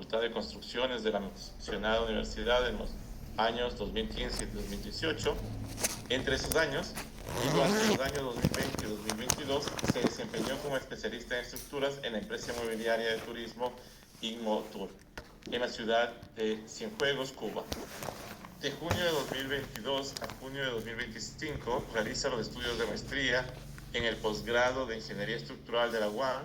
Facultad de Construcciones de la mencionada universidad en los años 2015 y 2018. Entre esos años, y durante los años 2020 y 2022, se desempeñó como especialista en estructuras en la empresa inmobiliaria de turismo Inmotur, en la ciudad de Cienfuegos, Cuba. De junio de 2022 a junio de 2025 realiza los estudios de maestría en el posgrado de Ingeniería Estructural de la UAM,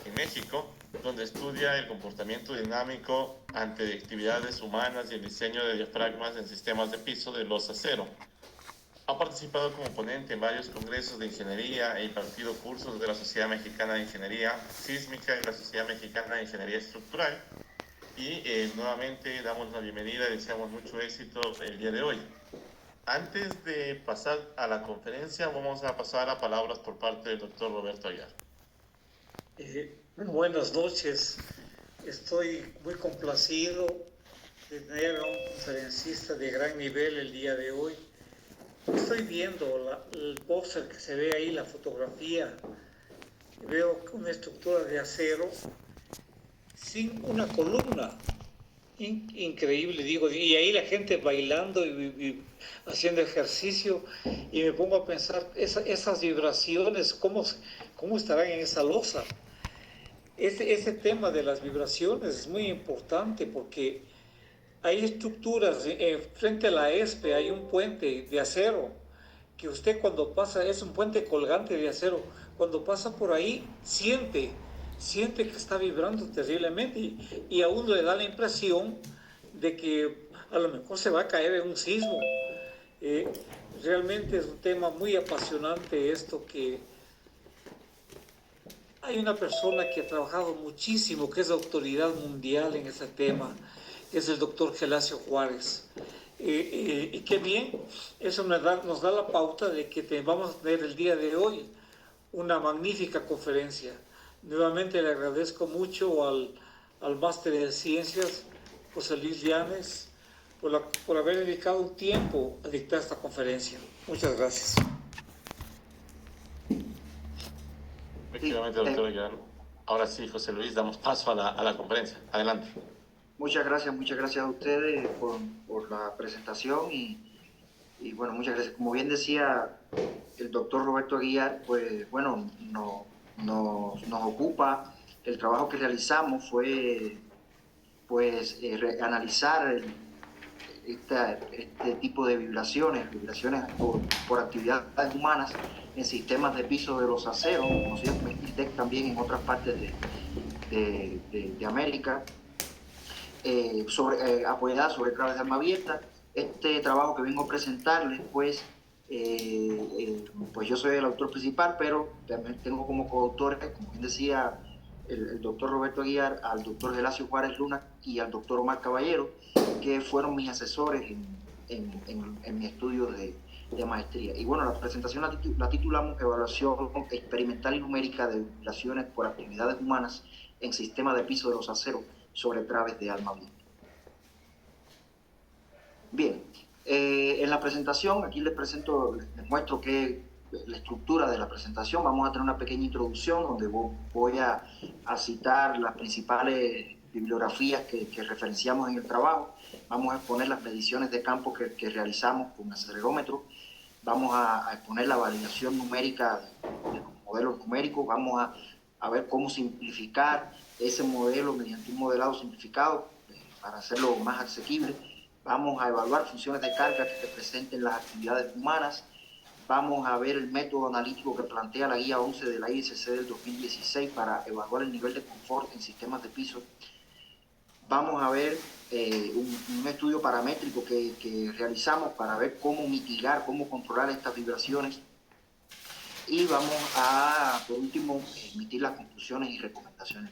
en México, donde estudia el comportamiento dinámico ante actividades humanas y el diseño de diafragmas en sistemas de piso de losa acero. Ha participado como ponente en varios congresos de ingeniería e impartido cursos de la Sociedad Mexicana de Ingeniería Sísmica y la Sociedad Mexicana de Ingeniería Estructural. Y nuevamente damos la bienvenida y deseamos mucho éxito el día de hoy. Antes de pasar a la conferencia, vamos a pasar a palabras por parte del doctor Roberto Aguiar. Buenas noches. Estoy muy complacido de tener a un conferencista de gran nivel el día de hoy. Estoy viendo el póster que se ve ahí, la fotografía. Veo una estructura de acero sin una columna. Increíble, digo, y ahí la gente bailando y haciendo ejercicio, y me pongo a pensar esas vibraciones, ¿cómo estarán en esa losa? Ese tema de las vibraciones es muy importante porque hay estructuras, frente a la ESPE hay un puente de acero, que usted cuando pasa, es un puente colgante de acero, cuando pasa por ahí siente que está vibrando terriblemente y a uno le da la impresión de que a lo mejor se va a caer en un sismo. Realmente es un tema muy apasionante esto, que hay una persona que ha trabajado muchísimo, que es autoridad mundial en ese tema, es el doctor Gelacio Juárez. Y qué bien, eso nos da la pauta de que vamos a tener el día de hoy una magnífica conferencia. Nuevamente le agradezco mucho al máster de ciencias, José Luis Llanes, por haber dedicado un tiempo a dictar esta conferencia. Muchas gracias. Efectivamente, doctor Aguiar. Ahora sí, José Luis, damos paso a la conferencia. Adelante. Muchas gracias a ustedes por la presentación y bueno, muchas gracias. Como bien decía el doctor Roberto Aguiar, pues bueno, nos ocupa, el trabajo que realizamos fue pues analizar este tipo de vibraciones por actividades humanas en sistemas de piso de los aceros, conocidos como ITEC también en otras partes de América, apoyada sobre claves de alma abierta. Este trabajo que vengo a presentarles, pues yo soy el autor principal, pero también tengo como coautores, como bien decía el doctor Roberto Aguiar, al doctor Gelacio Juárez Luna y al doctor Omar Caballero, que fueron mis asesores en mi estudio de maestría. Y bueno, la presentación la titulamos Evaluación Experimental y Numérica de Vibraciones por Actividades Humanas en Sistemas de Piso de los Aceros sobre Traves de Alma Abierta. Bien, en la presentación, aquí les muestro la estructura de la presentación. Vamos a tener una pequeña introducción donde voy a citar las principales bibliografías que referenciamos en el trabajo. Vamos a exponer las mediciones de campo que realizamos con acelerómetro. Vamos a exponer la validación numérica de los modelos numéricos. Vamos a ver cómo simplificar ese modelo mediante un modelado simplificado para hacerlo más asequible. Vamos a evaluar funciones de carga que representen las actividades humanas. Vamos a ver el método analítico que plantea la guía 11 de la ISC del 2016 para evaluar el nivel de confort en sistemas de piso. Vamos a ver un estudio paramétrico que realizamos para ver cómo mitigar, cómo controlar estas vibraciones. Y vamos a, por último, emitir las conclusiones y recomendaciones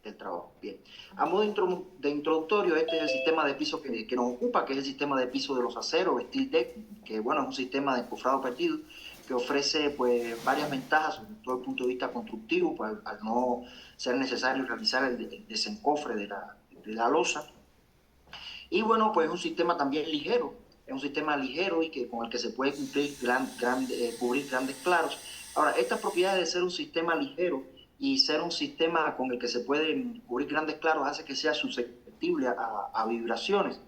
del trabajo. Bien, a modo de introductorio, este es el sistema de piso que nos ocupa, que es el sistema de piso de los aceros, Steel Deck, que bueno, es un sistema de encofrado perdido que ofrece pues varias ventajas sobre todo el punto de vista constructivo, pues, al no ser necesario realizar el desencofre de la losa. Y bueno, pues es un sistema también ligero, es un sistema ligero y con el que se puede cumplir cubrir grandes claros. Ahora, estas propiedades de ser un sistema ligero y ser un sistema con el que se pueden cubrir grandes claros hace que sea susceptible a vibraciones.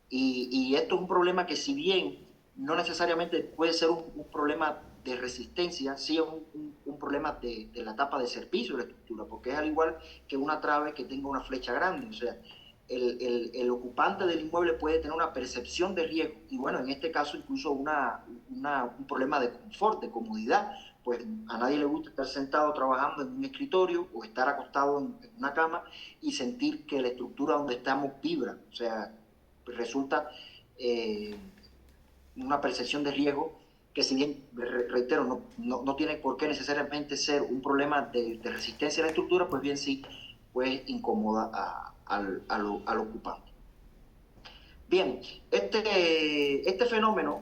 Y esto es un problema que, si bien no necesariamente puede ser un problema de resistencia, sí es un problema de la etapa de servicio de la estructura, porque es al igual que una trave que tenga una flecha grande. O sea, el ocupante del inmueble puede tener una percepción de riesgo y, bueno, en este caso incluso un problema de confort, de comodidad, pues a nadie le gusta estar sentado trabajando en un escritorio o estar acostado en una cama y sentir que la estructura donde estamos vibra. O sea, pues resulta una percepción de riesgo que, si bien, reitero, no tiene por qué necesariamente ser un problema de resistencia a la estructura, pues bien sí, pues incomoda al ocupante. Bien, este fenómeno,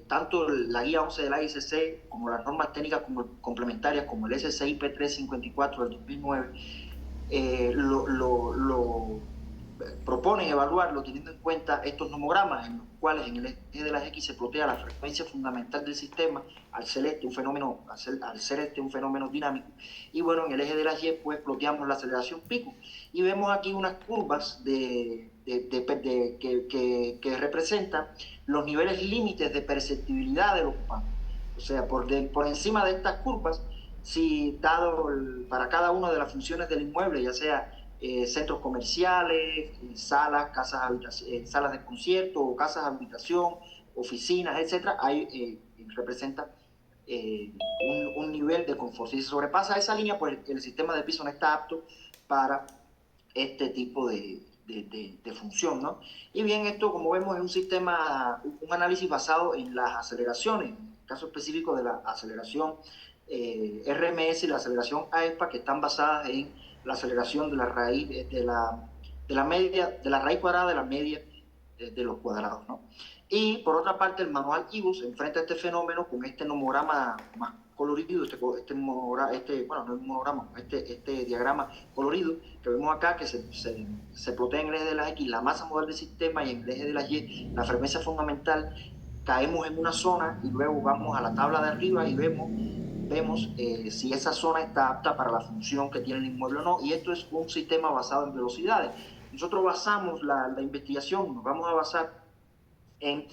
tanto la guía 11 de la ICC como las normas técnicas complementarias como el SCIP 354 del 2009, lo proponen evaluarlo teniendo en cuenta estos nomogramas, en los cuales en el eje de las X se plotea la frecuencia fundamental del sistema al ser este un fenómeno dinámico, y, bueno, en el eje de las Y pues ploteamos la aceleración pico y vemos aquí unas curvas que representan los niveles límites de perceptibilidad del ocupante. O sea, por encima de estas curvas, si dado para cada una de las funciones del inmueble, ya sea centros comerciales, salas de concierto o casas de habitación, oficinas, etcétera, representa un nivel de confort. Si se sobrepasa esa línea, pues el sistema de piso no está apto para este tipo de función, ¿no? Y bien, esto, como vemos, es un análisis basado en las aceleraciones, en el caso específico de la aceleración RMS y la aceleración AESPA, que están basadas en la aceleración de la raíz de la raíz cuadrada de la media de los cuadrados, ¿no? Y por otra parte, el manual IBUS enfrenta este fenómeno con este nomograma más colorido, este diagrama colorido que vemos acá, que se plotea en el eje de las X la masa modal del sistema y en el eje de las Y la frecuencia fundamental. Caemos en una zona y luego vamos a la tabla de arriba y vemos si esa zona está apta para la función que tiene el inmueble o no, y esto es un sistema basado en velocidades. Nosotros basamos la investigación, nos vamos a basar en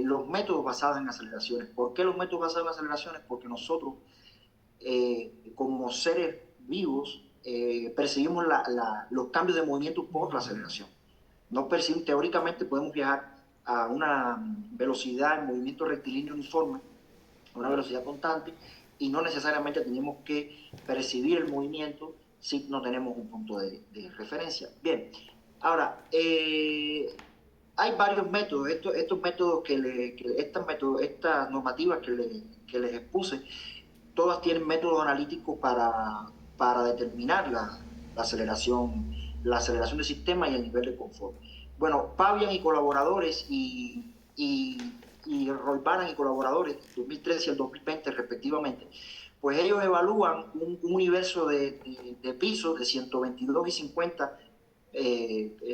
los métodos basados en aceleraciones. ¿Por qué los métodos basados en aceleraciones? Porque nosotros, como seres vivos, percibimos los cambios de movimiento por la aceleración. No percibimos, teóricamente podemos viajar a una velocidad en movimiento rectilíneo uniforme, a una velocidad constante, y no necesariamente tenemos que percibir el movimiento si no tenemos un punto de referencia. Bien, ahora, hay varios métodos. Estos métodos estas normativas que les expuse, todas tienen métodos analíticos para determinar la aceleración del sistema y el nivel de confort. Bueno, Pavian y colaboradores y Roybaran y colaboradores, 2013 y el 2020 respectivamente, pues ellos evalúan un universo de pisos de 122 y 50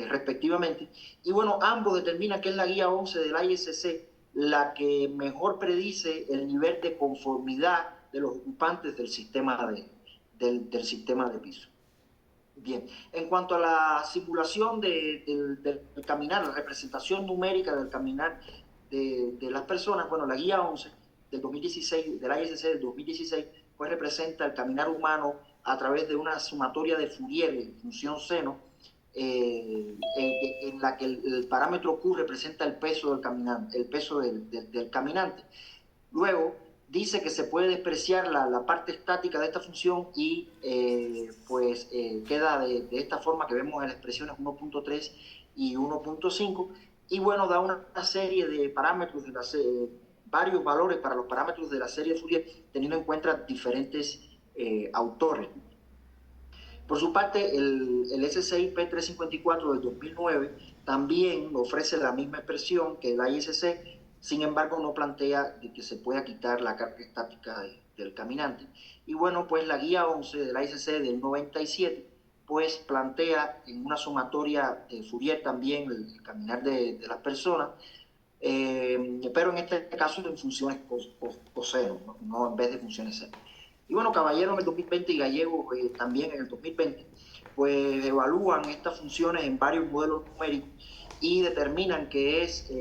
respectivamente, y, bueno, ambos determinan que es la guía 11 de la ISC la que mejor predice el nivel de conformidad de los ocupantes del sistema de piso. Bien, en cuanto a la simulación del caminar, la representación numérica del caminar de las personas, bueno, la guía 11 del 2016, de la ISC del 2016, pues representa el caminar humano a través de una sumatoria de Fourier en función seno, en la que el parámetro Q representa el peso del caminante. Luego dice que se puede despreciar la parte estática de esta función y queda de esta forma que vemos en las expresiones 1.3 y 1.5, y, bueno, da una serie de parámetros, varios valores para los parámetros de la serie Fourier, teniendo en cuenta diferentes autores. Por su parte, el SCIP 354 del 2009 también ofrece la misma expresión que la ISC, sin embargo no plantea que se pueda quitar la carga estática del caminante. Y, bueno, pues la guía 11 de la ISC del 97 pues plantea en una sumatoria de Fourier también el caminar de las personas, pero en este caso en funciones coseno, no en vez de funciones seno. Y bueno, Caballero en el 2020 y Gallego también en el 2020, pues evalúan estas funciones en varios modelos numéricos y determinan que es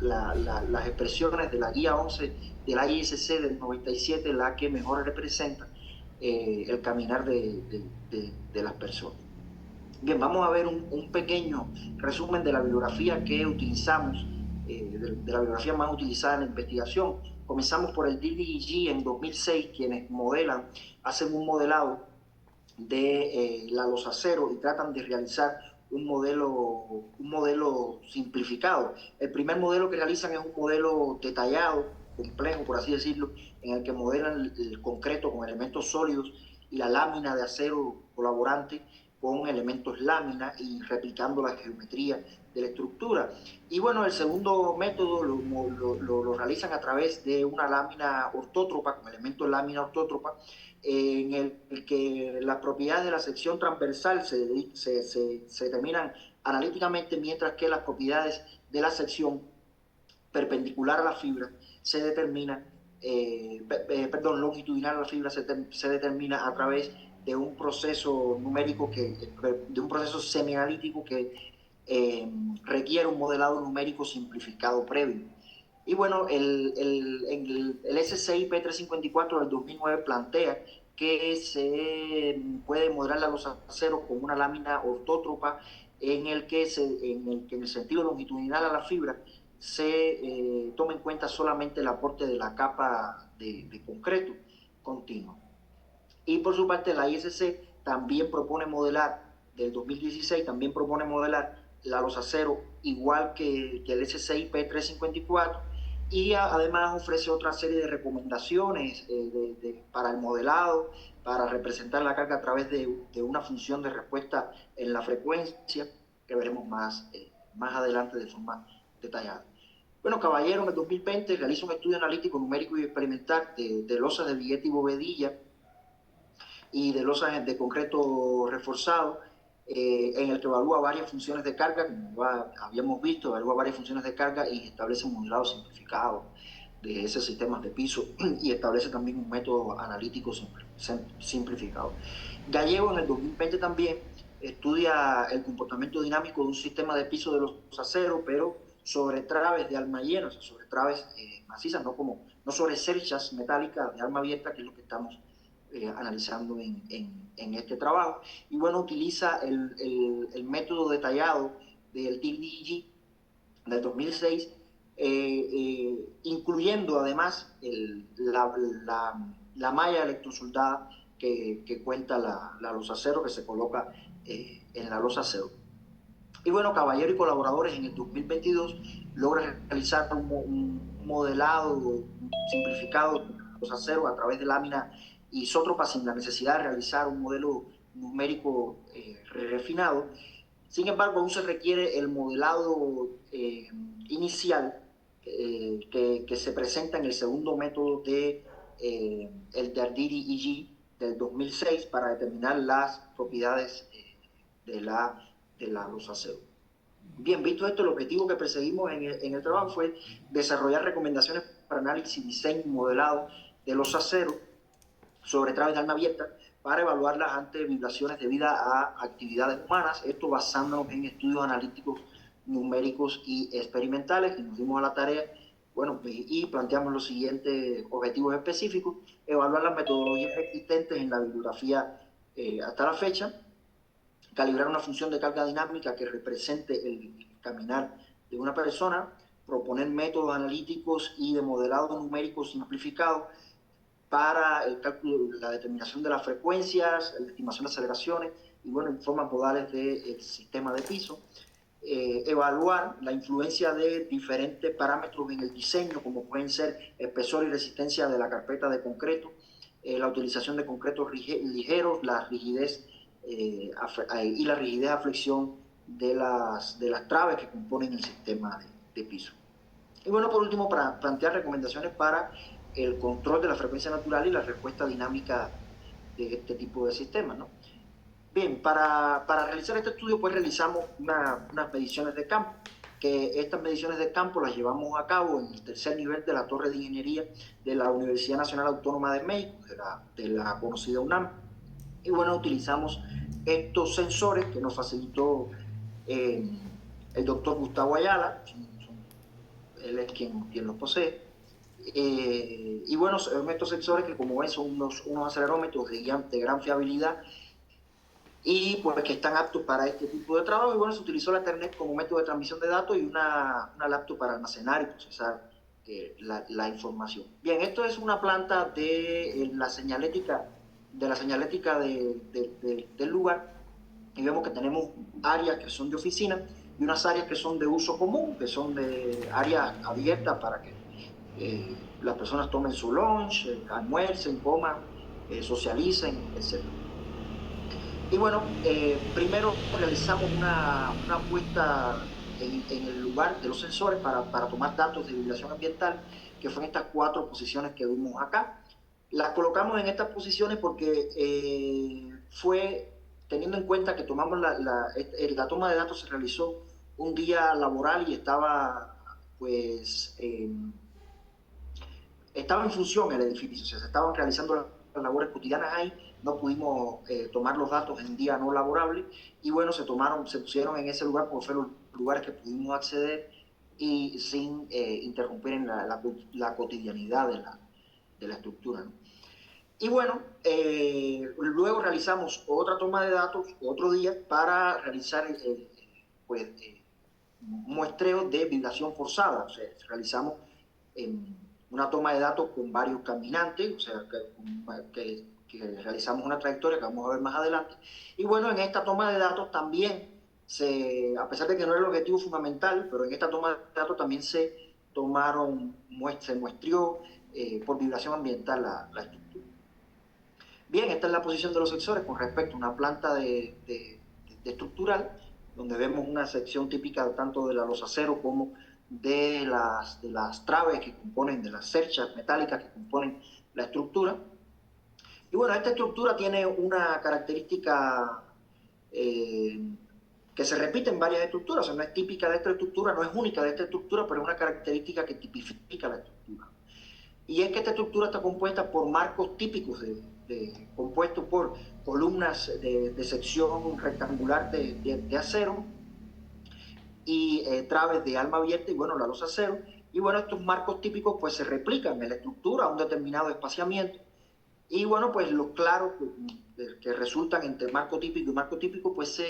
las expresiones de la guía 11 de la ISC del 97 la que mejor representa el caminar de las personas. Bien, vamos a ver un pequeño resumen de la bibliografía que utilizamos, de la bibliografía más utilizada en la investigación. Comenzamos por el DDEG en 2006, quienes hacen un modelado de la losa cero y tratan de realizar un modelo simplificado. El primer modelo que realizan es un modelo detallado, complejo, por así decirlo, en el que modelan el concreto con elementos sólidos y la lámina de acero colaborante con elementos lámina y replicando la geometría de la estructura. Y bueno, el segundo método lo realizan a través de una lámina ortótropa, con elementos lámina ortótropa, en el que las propiedades de la sección transversal se determinan analíticamente, mientras que las propiedades de la sección perpendicular a la fibra se determina, longitudinal a la fibra se determina a través de un proceso numérico, de un proceso semianalítico que requiere un modelado numérico simplificado previo. Y bueno, el SCI P354 del 2009 plantea que se puede modelar la losa cero con una lámina ortótropa en el que en el sentido longitudinal a la fibra se toma en cuenta solamente el aporte de la capa de concreto continuo. Y por su parte la ISC también propone modelar, del 2016, también propone modelar la losa cero igual que el SCI P354, y además ofrece otra serie de recomendaciones para el modelado, para representar la carga a través de una función de respuesta en la frecuencia, que veremos más adelante de forma detallada. Bueno, Caballero en el 2020 realiza un estudio analítico, numérico y experimental de losas de billete y bovedilla y de losas de concreto reforzado, en el que evalúa varias funciones de carga, como habíamos visto, evalúa varias funciones de carga y establece un modelado simplificado de esos sistemas de piso y establece también un método analítico simplificado. Gallego en el 2020 también estudia el comportamiento dinámico de un sistema de piso de losa cero, pero sobre traves de alma llena, o sea, sobre traves macizas, no sobre cerchas metálicas de alma abierta, que es lo que estamos analizando en este trabajo. Y bueno, utiliza el método detallado del DDEG del 2006, incluyendo además la malla electrosoldada que cuenta la losa cero, que se coloca en la losa cero. Y bueno, Caballero y colaboradores en el 2022 logran realizar un modelado simplificado de la losa cero a través de lámina isótropa sin la necesidad de realizar un modelo numérico refinado. Sin embargo, aún se requiere el modelado inicial que se presenta en el segundo método el DDEG del 2006 para determinar las propiedades de la losa cero. Bien, visto esto, el objetivo que perseguimos en el trabajo fue desarrollar recomendaciones para análisis, diseño y modelado de losa cero sobre traves de alma abierta para evaluarlas ante vibraciones debidas a actividades humanas, esto basándonos en estudios analíticos, numéricos y experimentales, que nos dimos a la tarea, bueno, y planteamos los siguientes objetivos específicos: evaluar las metodologías existentes en la bibliografía hasta la fecha, calibrar una función de carga dinámica que represente el caminar de una persona, proponer métodos analíticos y de modelado numérico simplificado para el cálculo, la determinación de las frecuencias, la estimación de aceleraciones y bueno, formas modales del sistema de piso. Evaluar la influencia de diferentes parámetros en el diseño, como pueden ser espesor y resistencia de la carpeta de concreto, la utilización de concretos ligeros, la rigidez y la rigidez a flexión de las traves que componen el sistema de piso. Y bueno, por último, para plantear recomendaciones para el control de la frecuencia natural y la respuesta dinámica de este tipo de sistemas, ¿no? Bien, para realizar este estudio, pues realizamos unas mediciones de campo. que estas mediciones de campo las llevamos a cabo en el tercer nivel de la Torre de Ingeniería de la Universidad Nacional Autónoma de México, de la conocida UNAM. Y bueno, utilizamos estos sensores que nos facilitó el doctor Gustavo Ayala, él es quien los posee. Y bueno, son estos sensores que, como ven, son unos acelerómetros de gran fiabilidad y pues que están aptos para este tipo de trabajo. Y bueno, se utilizó la Ethernet como método de transmisión de datos y una laptop para almacenar y procesar la información. Bien, esto es una planta de la señalética del lugar, y vemos que tenemos áreas que son de oficina y unas áreas que son de uso común, que son de áreas abiertas para que las personas tomen su lunch, almuercen, coman, socialicen, etc. Y bueno, primero realizamos una puesta en el lugar de los sensores para tomar datos de vibración ambiental, que fue en estas 4 posiciones que vimos acá. Las colocamos en estas posiciones porque fue teniendo en cuenta que tomamos la toma de datos se realizó un día laboral y estaba pues estaba en función el edificio, o sea, se estaban realizando las labores cotidianas ahí, no pudimos tomar los datos en día no laborable y bueno, se pusieron en ese lugar porque fueron los lugares que pudimos acceder y sin interrumpir en la cotidianidad de la estructura, ¿no? Y bueno, luego realizamos otra toma de datos otro día para realizar pues, muestreo de vibración forzada, o sea, realizamos una toma de datos con varios caminantes, o sea, que realizamos una trayectoria que vamos a ver más adelante. Y bueno, en esta toma de datos también, a pesar de que no era el objetivo fundamental, pero en esta toma de datos también se muestreó por vibración ambiental la estructura. Bien, esta es la posición de los sensores con respecto a una planta de estructural, donde vemos una sección típica tanto de la losacero como de las traves que componen, de las cerchas metálicas que componen la estructura. Y bueno, esta estructura tiene una característica que se repite en varias estructuras, o sea, no es típica de esta estructura, no es única de esta estructura, pero es una característica que tipifica la estructura. Y es que esta estructura está compuesta por marcos típicos compuestos por columnas de sección rectangular de acero y traves de alma abierta y bueno, la losa acero. Y bueno, estos marcos típicos pues se replican en la estructura a un determinado espaciamiento. Y bueno, pues los claros que resultan entre marco típico y marco típico pues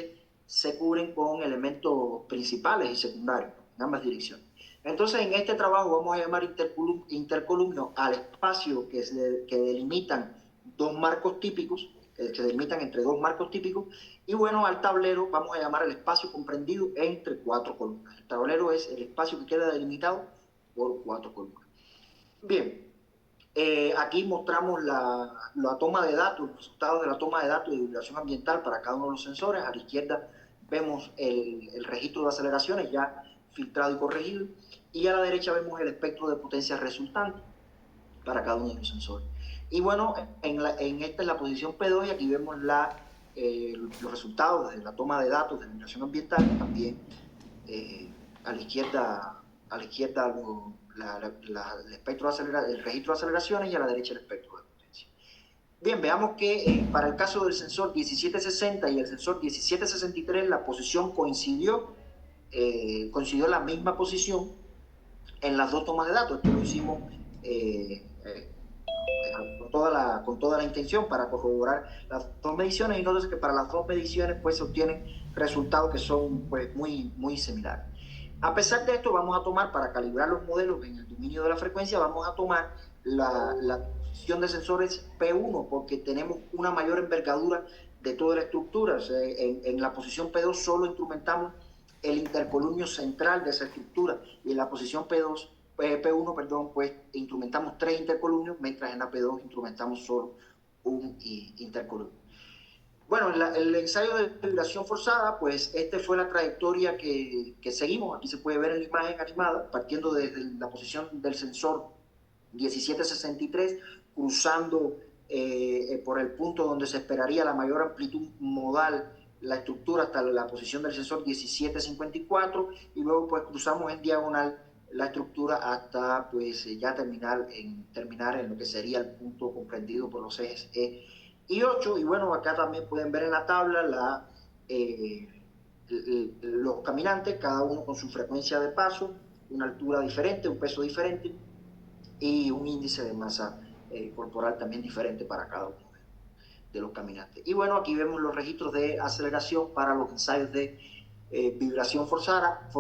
se cubren con elementos principales y secundarios en ambas direcciones. Entonces, en este trabajo vamos a llamar intercolumnio al espacio que delimitan dos marcos típicos, que delimitan entre dos marcos típicos, y bueno, al tablero vamos a llamar el espacio comprendido entre 4 columnas. El tablero es el espacio que queda delimitado por 4 columnas. Bien, aquí mostramos la toma de datos, los resultados de la toma de datos de vibración ambiental para cada uno de los sensores. A la izquierda vemos el registro de aceleraciones ya filtrado y corregido, y a la derecha vemos el espectro de potencia resultante para cada uno de los sensores. Y bueno, esta es la posición P2 y aquí vemos los resultados de la toma de datos de vibración ambiental, también a la izquierda el espectro el registro de aceleraciones y a la derecha el espectro de potencia. Bien, veamos que para el caso del sensor 1760 y el sensor 1763 la posición coincidió la misma posición en las 2 tomas de datos. Esto lo hicimos con toda la intención para corroborar las 2 mediciones, y entonces que para las 2 mediciones pues se obtienen resultados que son pues muy, muy similares. A pesar de esto, vamos a tomar, para calibrar los modelos en el dominio de la frecuencia, vamos a tomar la posición de sensores P1 porque tenemos una mayor envergadura de toda la estructura. O sea, en la posición P2 solo instrumentamos el intercolumnio central de esa estructura, y en la posición P1, perdón, pues instrumentamos 3 intercolumnios, mientras en la P2 instrumentamos solo un intercolumnio. Bueno, el ensayo de vibración forzada, pues fue la trayectoria que seguimos. Aquí se puede ver en la imagen animada, partiendo desde la posición del sensor 1763, cruzando por el punto donde se esperaría la mayor amplitud modal la estructura hasta la posición del sensor 1754 y luego pues cruzamos en diagonal la estructura hasta pues ya terminar en lo que sería el punto comprendido por los ejes E y 8. Y bueno, acá también pueden ver en la tabla los caminantes, cada uno con su frecuencia de paso, una altura diferente, un peso diferente y un índice de masa corporal también diferente para cada uno de los caminantes. Y bueno, aquí vemos los registros de aceleración para los ensayos de vibración forzada,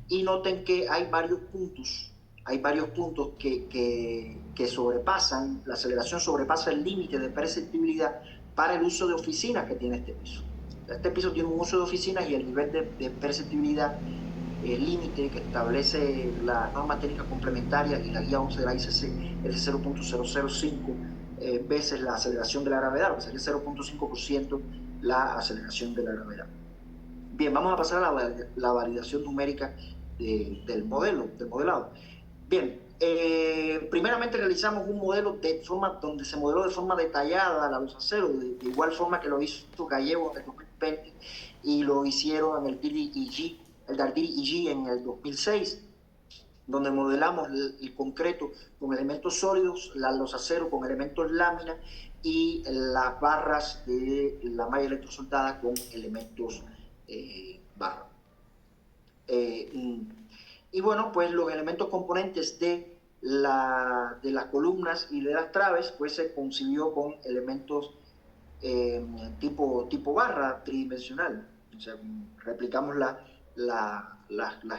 y noten que hay varios puntos que sobrepasan, la aceleración sobrepasa el límite de perceptibilidad para el uso de oficinas que tiene este piso. Este piso tiene un uso de oficinas y el nivel de perceptibilidad límite que establece la norma técnica complementaria y la guía 11 de la ICC es de 0.005 veces la aceleración de la gravedad, lo que sería 0.5% la aceleración de la gravedad. Bien, vamos a pasar a la validación numérica del modelado. Bien, primeramente realizamos un modelo donde se modeló de forma detallada la luz acero, de igual forma que lo hizo Gallego en el 2020 y lo hicieron en el Dardiri en el 2006, donde modelamos el concreto con elementos sólidos, la losacero con elementos lámina y las barras de la malla electrosoldada con elementos barra. Y bueno, pues los elementos componentes de las columnas y de las traves pues se concibió con elementos tipo barra tridimensional. O sea, replicamos la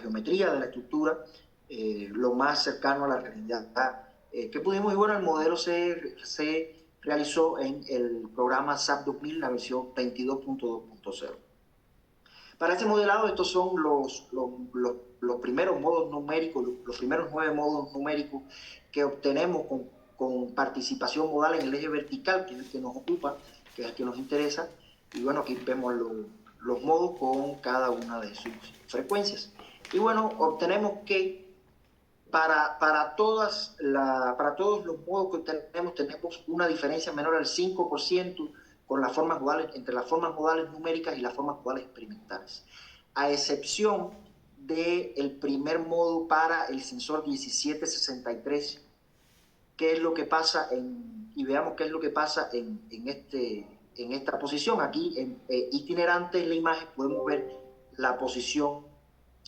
geometría de la estructura lo más cercano a la realidad que pudimos. Y bueno, el modelo se realizó en el programa SAP 2000, la versión 22.2.0. Para este modelado, estos son los primeros modos numéricos, los primeros 9 modos numéricos que obtenemos con participación modal en el eje vertical, que es el que nos ocupa, que es el que nos interesa. Y bueno, aquí vemos los modos con cada una de sus frecuencias. Y bueno, obtenemos que para todos los modos que tenemos una diferencia menor al 5% con las formas modales, entre las formas modales numéricas y las formas modales experimentales, a excepción del primer modo para el sensor 1763, qué es lo que pasa y veamos qué es lo que pasa en esta posición. Aquí en itinerante en la imagen podemos ver la posición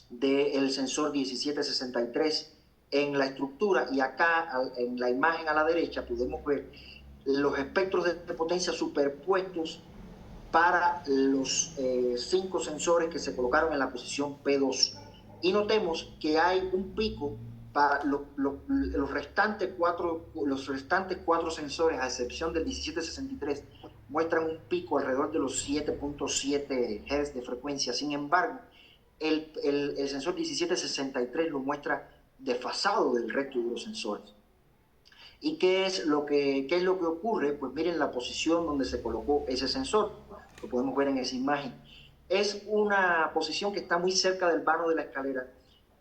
del sensor 1763 en la estructura, y acá en la imagen a la derecha podemos ver los espectros de potencia superpuestos para los 5 sensores que se colocaron en la posición P2. Y notemos que hay un pico para los restantes 4 sensores, a excepción del 1763, muestran un pico alrededor de los 7.7 Hz de frecuencia. Sin embargo, el sensor 1763 lo muestra desfasado del resto de los sensores. ¿Y qué es lo que ocurre? Pues miren la posición donde se colocó ese sensor, lo podemos ver en esa imagen. Es una posición que está muy cerca del vano de la escalera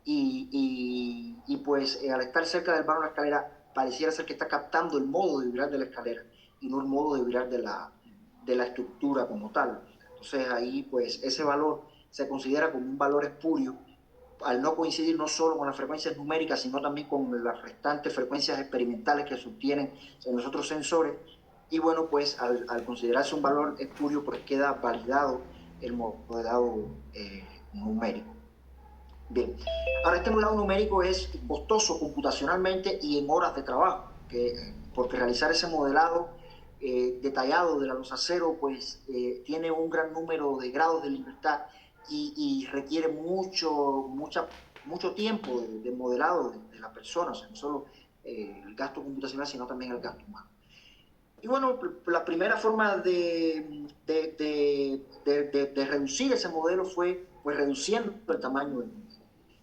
y pues al estar cerca del vano de la escalera pareciera ser que está captando el modo de vibrar de la escalera y no el modo de vibrar de la estructura como tal. Entonces ahí pues ese valor se considera como un valor espurio al no coincidir no solo con las frecuencias numéricas, sino también con las restantes frecuencias experimentales que se obtienen en los otros sensores. Y bueno, pues al considerarse un valor espurio, pues queda validado el modelado numérico. Bien, ahora este modelado numérico es costoso computacionalmente y en horas de trabajo, porque realizar ese modelado detallado de la luz acero, pues tiene un gran número de grados de libertad y requiere mucho tiempo de modelado de la persona, o sea, no solo el gasto computacional, sino también el gasto humano. Y bueno, la primera forma de reducir ese modelo fue pues reduciendo el tamaño del modelo.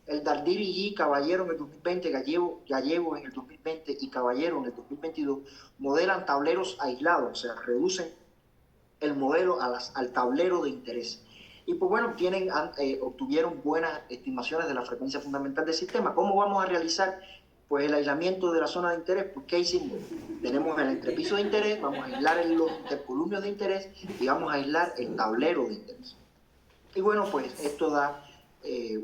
El Dardiri y Caballero en el 2020, Gallego en el 2020 y Caballero en el 2022 modelan tableros aislados, o sea, reducen el modelo al tablero de interés. Y pues bueno, obtuvieron buenas estimaciones de la frecuencia fundamental del sistema. ¿Cómo vamos a realizar pues el aislamiento de la zona de interés, pues ¿qué hicimos? Tenemos el entrepiso de interés, vamos a aislar los intercolumnios de interés y vamos a aislar el tablero de interés. Y bueno, pues esto da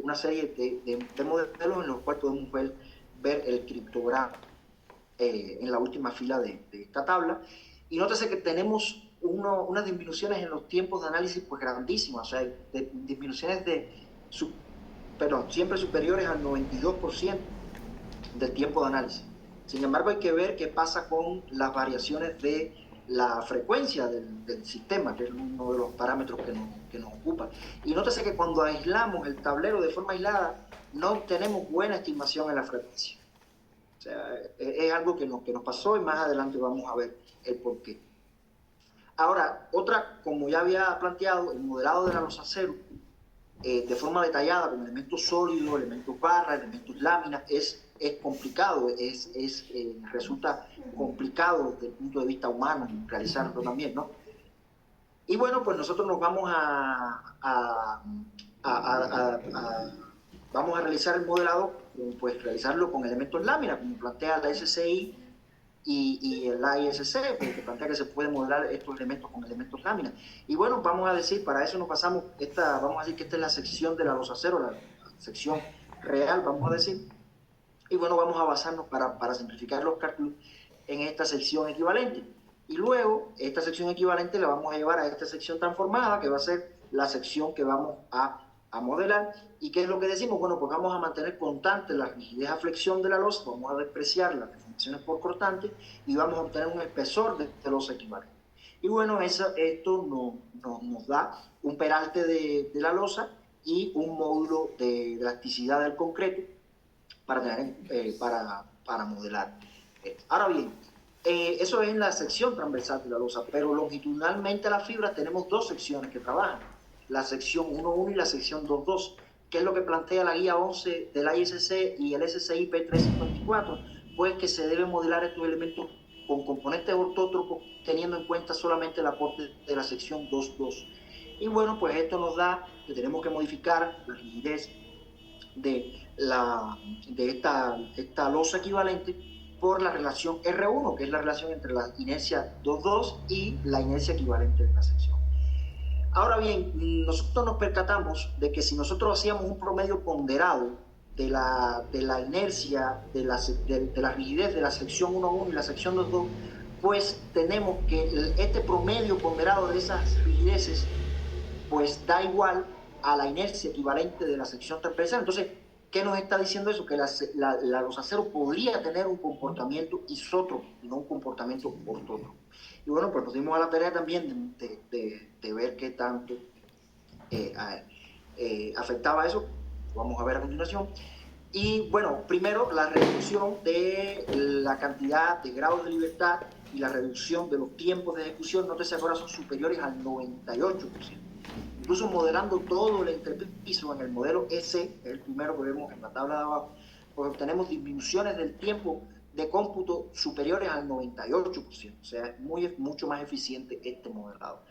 una serie de modelos en los cuales podemos ver el criptograma en la última fila de esta tabla. Y nótese que tenemos unas disminuciones en los tiempos de análisis pues grandísimas, o sea, disminuciones siempre superiores al 92% del tiempo de análisis. Sin embargo, hay que ver qué pasa con las variaciones de la frecuencia del sistema, que es uno de los parámetros que nos ocupa. Y nótese que cuando aislamos el tablero de forma aislada, no obtenemos buena estimación en la frecuencia. O sea, es algo que nos pasó y más adelante vamos a ver el porqué. Ahora, como ya había planteado, el modelado de la losa cero, de forma detallada, con elementos sólidos, elementos barra, elementos láminas, es complicado, resulta complicado desde el punto de vista humano realizarlo también, ¿no? Y bueno, pues nosotros nos vamos vamos a realizar el modelado, pues realizarlo con elementos láminas, como plantea la SCI y el ISC, que plantea que se puede modelar estos elementos con elementos láminas. Y bueno, vamos a decir, para eso nos pasamos, vamos a decir que esta es la sección de la losa cero, la sección real, vamos a decir. Y bueno, vamos a basarnos para simplificar los cálculos en esta sección equivalente. Y luego, esta sección equivalente la vamos a llevar a esta sección transformada, que va a ser la sección que vamos a modelar. ¿Y qué es lo que decimos? Bueno, pues vamos a mantener constante la rigidez a flexión de la losa, vamos a despreciar las deformaciones por cortante y vamos a obtener un espesor de losa equivalente. Y bueno, esto nos da un peralte de la losa y un módulo de elasticidad del concreto para modelar. Ahora bien, eso es en la sección transversal de la losa, pero longitudinalmente a la fibra tenemos dos secciones que trabajan, la sección 1.1 y la sección 2.2, que es lo que plantea la guía 11 del ISC y el SCI P354, pues que se deben modelar estos elementos con componentes ortótropos teniendo en cuenta solamente el aporte de la sección 2.2. Y bueno, pues esto nos da que tenemos que modificar la rigidez de esta losa equivalente por la relación R1, que es la relación entre la inercia 2.2 y la inercia equivalente de la sección. Ahora bien, nosotros nos percatamos de que si nosotros hacíamos un promedio ponderado de la inercia, de la rigidez de la sección 1.1 y la sección 2.2, pues tenemos que este promedio ponderado de esas rigideces pues da igual a la inercia equivalente de la sección transversal. Entonces, ¿qué nos está diciendo eso? Que la losa cero podría tener un comportamiento isótropo y no un comportamiento ortótropo. Y bueno, pues nos dimos a la tarea también de ver qué tanto afectaba eso. Vamos a ver a continuación. Y bueno, primero la reducción de la cantidad de grados de libertad y la reducción de los tiempos de ejecución, nótese ahora son superiores al 98%. Incluso modelando todo el entrepiso en el modelo EC, el primero que vemos en la tabla de abajo, pues obtenemos disminuciones del tiempo de cómputo superiores al 98%. O sea, es mucho más eficiente este modelado.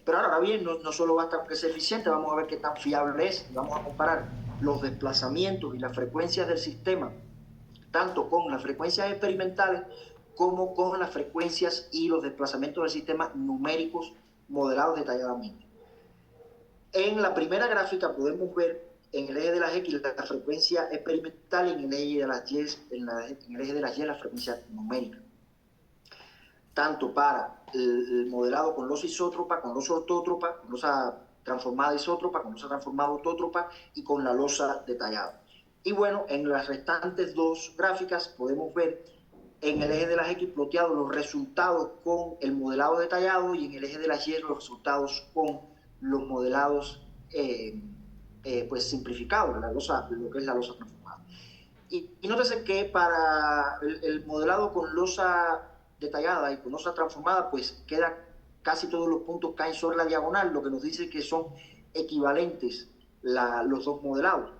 Pero ahora bien, no solo basta con que sea eficiente, vamos a ver qué tan fiable es. Vamos a comparar los desplazamientos y las frecuencias del sistema, tanto con las frecuencias experimentales como con las frecuencias y los desplazamientos del sistema numéricos modelados detalladamente. En la primera gráfica podemos ver en el eje de las X la frecuencia experimental y en el eje de las Y, la frecuencia numérica. Tanto para el modelado con losa isótropa, con losa ortótropa, con losa transformada isótropa, con losa transformada ortótropa y con la losa detallada. Y bueno, en las restantes dos gráficas podemos ver en el eje de las X ploteados los resultados con el modelado detallado y en el eje de las Y los resultados con los modelados pues simplificados, lo que es la losa transformada. Y nótese que para el modelado con losa detallada y con losa transformada, pues queda casi todos los puntos caen sobre la diagonal, lo que nos dice que son equivalentes los dos modelados,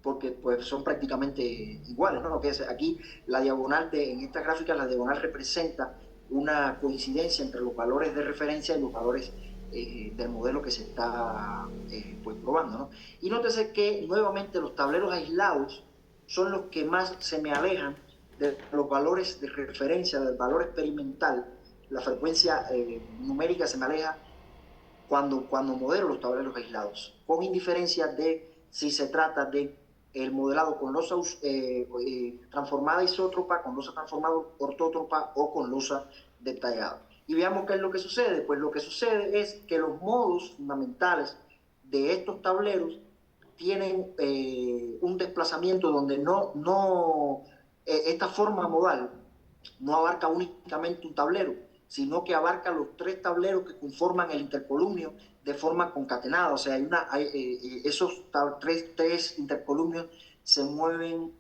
porque pues son prácticamente iguales, ¿no? Que es aquí la diagonal en esta gráfica la diagonal representa una coincidencia entre los valores de referencia y los valores del modelo que se está pues probando, ¿no? Y nótese que nuevamente los tableros aislados son los que más se me alejan de los valores de referencia, del valor experimental. La frecuencia numérica se me aleja cuando modelo los tableros aislados, con indiferencia de si se trata de el modelado con losa transformada isótropa, con losa transformada ortótropa o con losa detallada. Y veamos qué es lo que sucede. Pues lo que sucede es que los modos fundamentales de estos tableros tienen un desplazamiento donde esta forma modal no abarca únicamente un tablero, sino que abarca los tres tableros que conforman el intercolumnio de forma concatenada. O sea, esos tres intercolumnios se mueven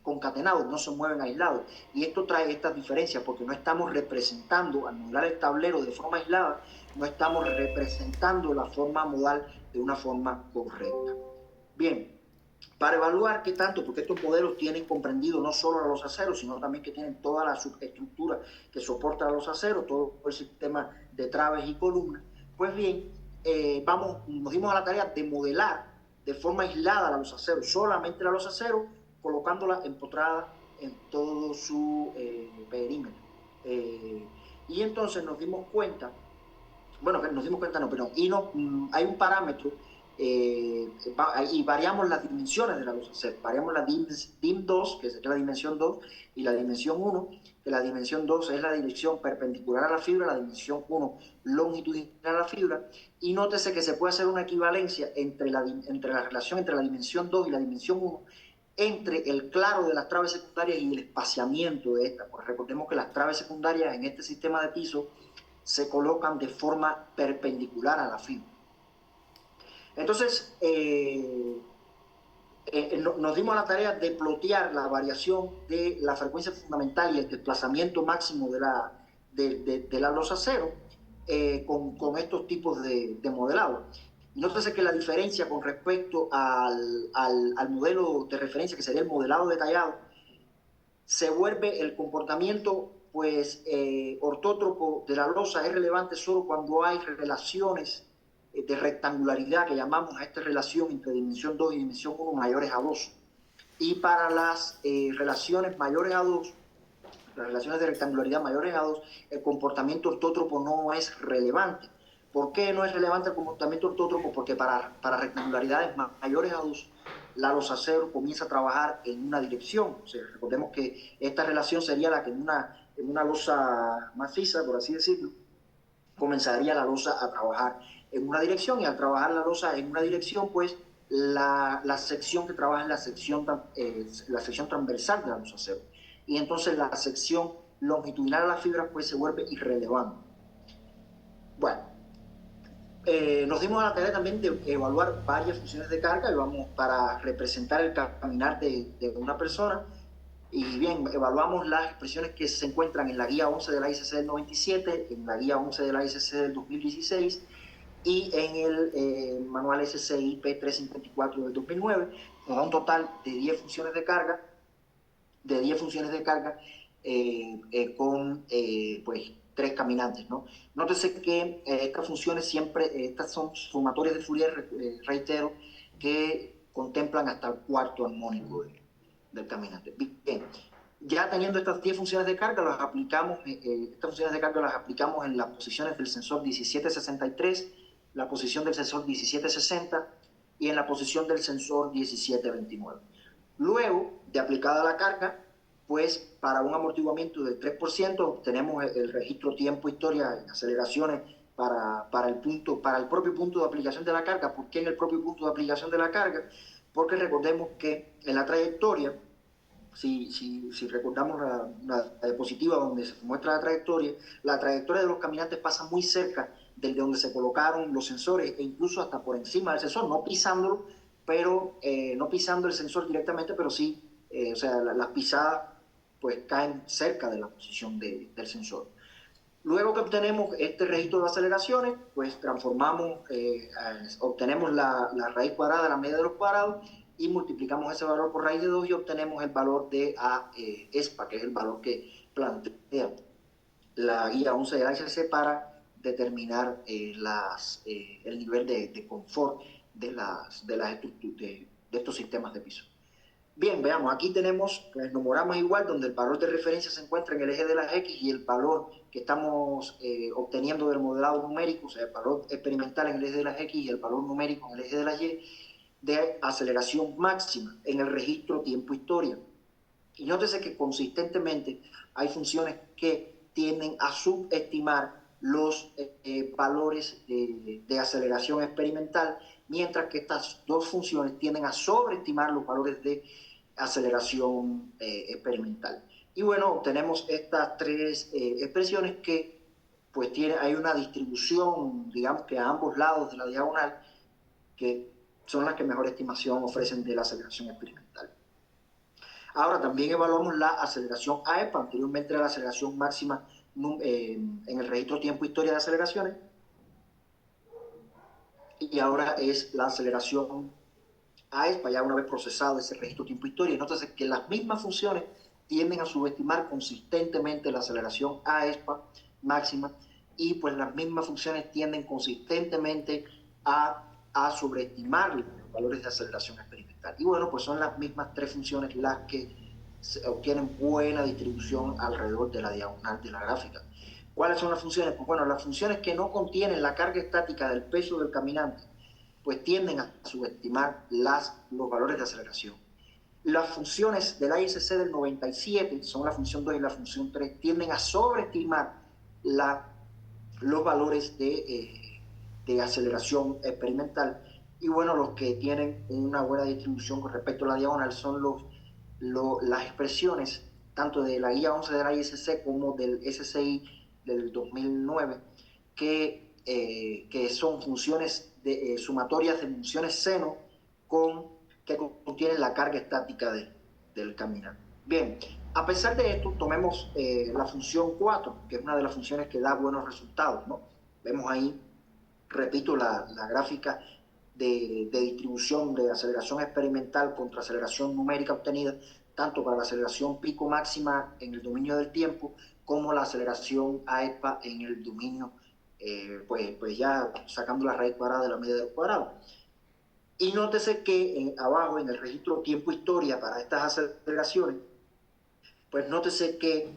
concatenados, no se mueven aislados. Y esto trae estas diferencias porque no estamos representando, al modelar el tablero de forma aislada, no estamos representando la forma modal de una forma correcta. Bien, para evaluar qué tanto, porque estos modelos tienen comprendido no solo a los aceros, sino también que tienen toda la subestructura que soporta a los aceros, todo el sistema de traves y columnas. Pues bien, nos dimos a la tarea de modelar de forma aislada la losaceros, solamente la losaceros, colocándola empotrada en todo su perímetro. Y entonces nos dimos cuenta, hay un parámetro y variamos las dimensiones de la losaceros. Variamos la dim 2, que es la dimensión 2, y la dimensión 1, que la dimensión 2 es la dirección perpendicular a la fibra, la dimensión 1 longitudinal a la fibra. Y nótese que se puede hacer una equivalencia entre la relación entre la dimensión 2 y la dimensión 1, entre el claro de las traves secundarias y el espaciamiento de estas. Pues recordemos que las traves secundarias en este sistema de piso se colocan de forma perpendicular a la fibra. Entonces, nos dimos a la tarea de plotear la variación de la frecuencia fundamental y el desplazamiento máximo de la losacero con estos tipos de modelado. Y nótese que la diferencia con respecto al modelo de referencia, que sería el modelado detallado, se vuelve el comportamiento ortótropo de la losa es relevante solo cuando hay relaciones de rectangularidad, que llamamos a esta relación entre dimensión 2 y dimensión 1 mayores a 2. Y para las relaciones mayores a 2, las relaciones de rectangularidad mayores a 2, el comportamiento ortótropo no es relevante. ¿Por qué no es relevante el comportamiento ortótropo? Porque para rectangularidades mayores a 2, la losacero comienza a trabajar en una dirección. O sea, recordemos que esta relación sería la que en una losa maciza, por así decirlo, comenzaría la losa a trabajar en una dirección, y al trabajar la losa en una dirección, pues la sección que trabaja es la sección transversal de la losacero. Y entonces la sección longitudinal a la fibra pues se vuelve irrelevante. Bueno, nos dimos a la tarea también de evaluar varias funciones de carga, y vamos para representar el caminar de una persona. Y bien, evaluamos las expresiones que se encuentran en la guía 11 de la ICC del 97, en la guía 11 de la ICC del 2016 y en el manual SCI P354 del 2009. Nos da un total de 10 funciones de carga, con pues 3 caminantes, ¿no? Nótese que estas funciones estas son sumatorias de Fourier, reitero, que contemplan hasta el cuarto armónico del caminante. Bien, ya teniendo estas 10 funciones de carga, estas funciones de carga las aplicamos en las posiciones del sensor 1763, la posición del sensor 1760 y en la posición del sensor 1729. Luego de aplicada la carga, pues para un amortiguamiento del 3% obtenemos el registro tiempo-historia en aceleraciones para el propio punto de aplicación de la carga. ¿Por qué en el propio punto de aplicación de la carga? Porque recordemos que en la trayectoria, si recordamos la diapositiva donde se muestra la trayectoria de los caminantes pasa muy cerca de donde se colocaron los sensores, e incluso hasta por encima del sensor, no pisándolo, pero no pisando el sensor directamente, pero sí, las pisadas pues caen cerca de la posición del sensor. Luego que obtenemos este registro de aceleraciones, pues obtenemos la raíz cuadrada de la media de los cuadrados y multiplicamos ese valor por raíz de 2 y obtenemos el valor de ESPA, que es el valor que plantea la guía 11 de la ICC para determinar el nivel de confort de estos sistemas de piso. Bien, veamos, aquí tenemos pues, nomogramos igual, donde el valor de referencia se encuentra en el eje de las X y el valor que estamos obteniendo del modelado numérico, o sea, el valor experimental en el eje de las X y el valor numérico en el eje de las Y, de aceleración máxima en el registro tiempo-historia. Y nótese que consistentemente hay funciones que tienden a subestimar los valores de aceleración experimental, mientras que estas dos funciones tienden a sobreestimar los valores de aceleración experimental. Y bueno, obtenemos estas tres expresiones que pues hay una distribución, digamos que a ambos lados de la diagonal, que son las que mejor estimación ofrecen de la aceleración experimental. Ahora también evaluamos la aceleración AEPA, anteriormente era la aceleración máxima en el registro tiempo-historia de aceleraciones, y ahora es la aceleración AESPA, ya una vez procesado ese registro tiempo-historia. Entonces, que las mismas funciones tienden a subestimar consistentemente la aceleración AESPA máxima, y pues las mismas funciones tienden consistentemente a sobreestimar los valores de aceleración experimental. Y bueno, pues son las mismas tres funciones las que obtienen buena distribución alrededor de la diagonal de la gráfica. ¿Cuáles son las funciones? Pues bueno, las funciones que no contienen la carga estática del peso del caminante, pues tienden a subestimar los valores de aceleración. Las funciones del ISC del 97, son la función 2 y la función 3, tienden a sobreestimar los valores de aceleración experimental. Y bueno, los que tienen una buena distribución con respecto a la diagonal son las expresiones tanto de la guía 11 de la ISC como del SCI del 2009, que son funciones sumatorias de funciones seno que contienen la carga estática del caminante. Bien, a pesar de esto, tomemos la función 4, que es una de las funciones que da buenos resultados, ¿no? Vemos ahí, repito, la gráfica de distribución de aceleración experimental contra aceleración numérica obtenida, tanto para la aceleración pico máxima en el dominio del tiempo, como la aceleración AEPA en el dominio, pues ya sacando la raíz cuadrada de la media del cuadrado. Y nótese que abajo en el registro tiempo-historia para estas aceleraciones, pues nótese que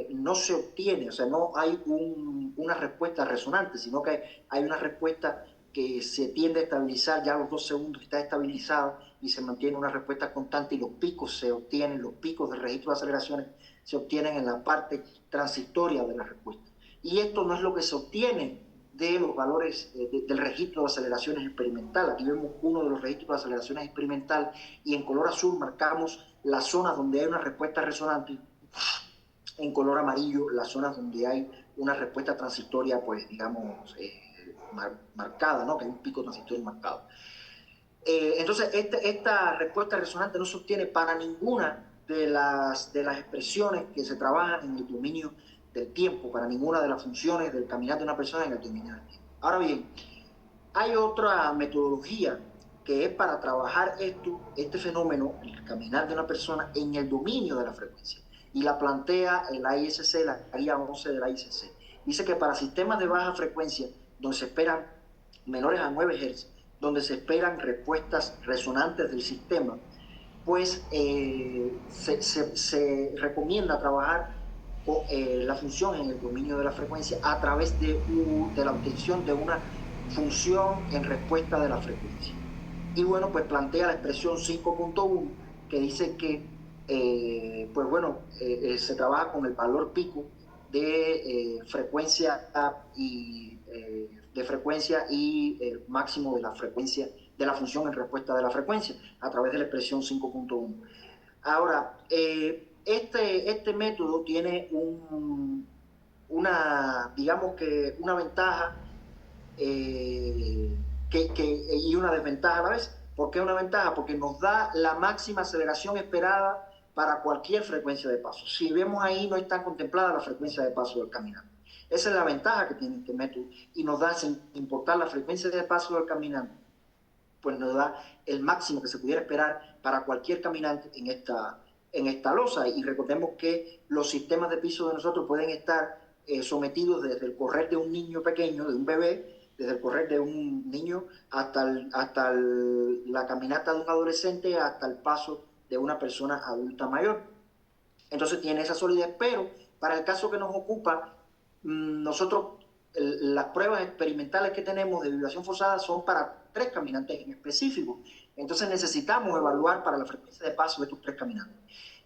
no se obtiene, o sea, no hay una respuesta resonante, sino que hay una respuesta que se tiende a estabilizar, ya a los 2 segundos está estabilizada y se mantiene una respuesta constante, y los picos se obtienen, los picos del registro de aceleraciones se obtienen en la parte transitoria de la respuesta. Y esto no es lo que se obtiene de los valores del registro de aceleraciones experimental. Aquí vemos uno de los registros de aceleraciones experimental y en color azul marcamos las zonas donde hay una respuesta resonante, en color amarillo las zonas donde hay una respuesta transitoria, pues digamos, marcada, ¿no? Que hay un pico transitorio marcado. Entonces, esta respuesta resonante no se obtiene para ninguna de las expresiones que se trabajan en el dominio del tiempo, para ninguna de las funciones del caminar de una persona en el dominio del tiempo. Ahora bien, hay otra metodología que es para trabajar este fenómeno, el caminar de una persona en el dominio de la frecuencia, y la plantea el ISC, la guía 11 de la ISC. Dice que para sistemas de baja frecuencia, donde se esperan menores a 9 Hz, donde se esperan respuestas resonantes del sistema, pues se recomienda trabajar la función en el dominio de la frecuencia a través de la obtención de una función en respuesta de la frecuencia. Y bueno, pues plantea la expresión 5.1, que dice que pues bueno, se trabaja con el valor pico de frecuencia y el máximo de la frecuencia de la función en respuesta de la frecuencia a través de la expresión 5.1. Ahora, este método tiene digamos que una ventaja y una desventaja a la vez. ¿Por qué una ventaja? Porque nos da la máxima aceleración esperada para cualquier frecuencia de paso. Si vemos ahí, no está contemplada la frecuencia de paso del caminante. Esa es la ventaja que tiene este método, y nos da, sin importar la frecuencia de paso del caminante, pues nos da el máximo que se pudiera esperar para cualquier caminante en esta losa. Y recordemos que los sistemas de piso de nosotros pueden estar sometidos desde el correr de un niño pequeño, de un bebé, desde el correr de un niño hasta la caminata de un adolescente, hasta el paso de una persona adulta mayor. Entonces tiene esa solidez, pero para el caso que nos ocupa, nosotros las pruebas experimentales que tenemos de vibración forzada son para 3 caminantes en específico. Entonces necesitamos evaluar para la frecuencia de paso de estos 3 caminantes.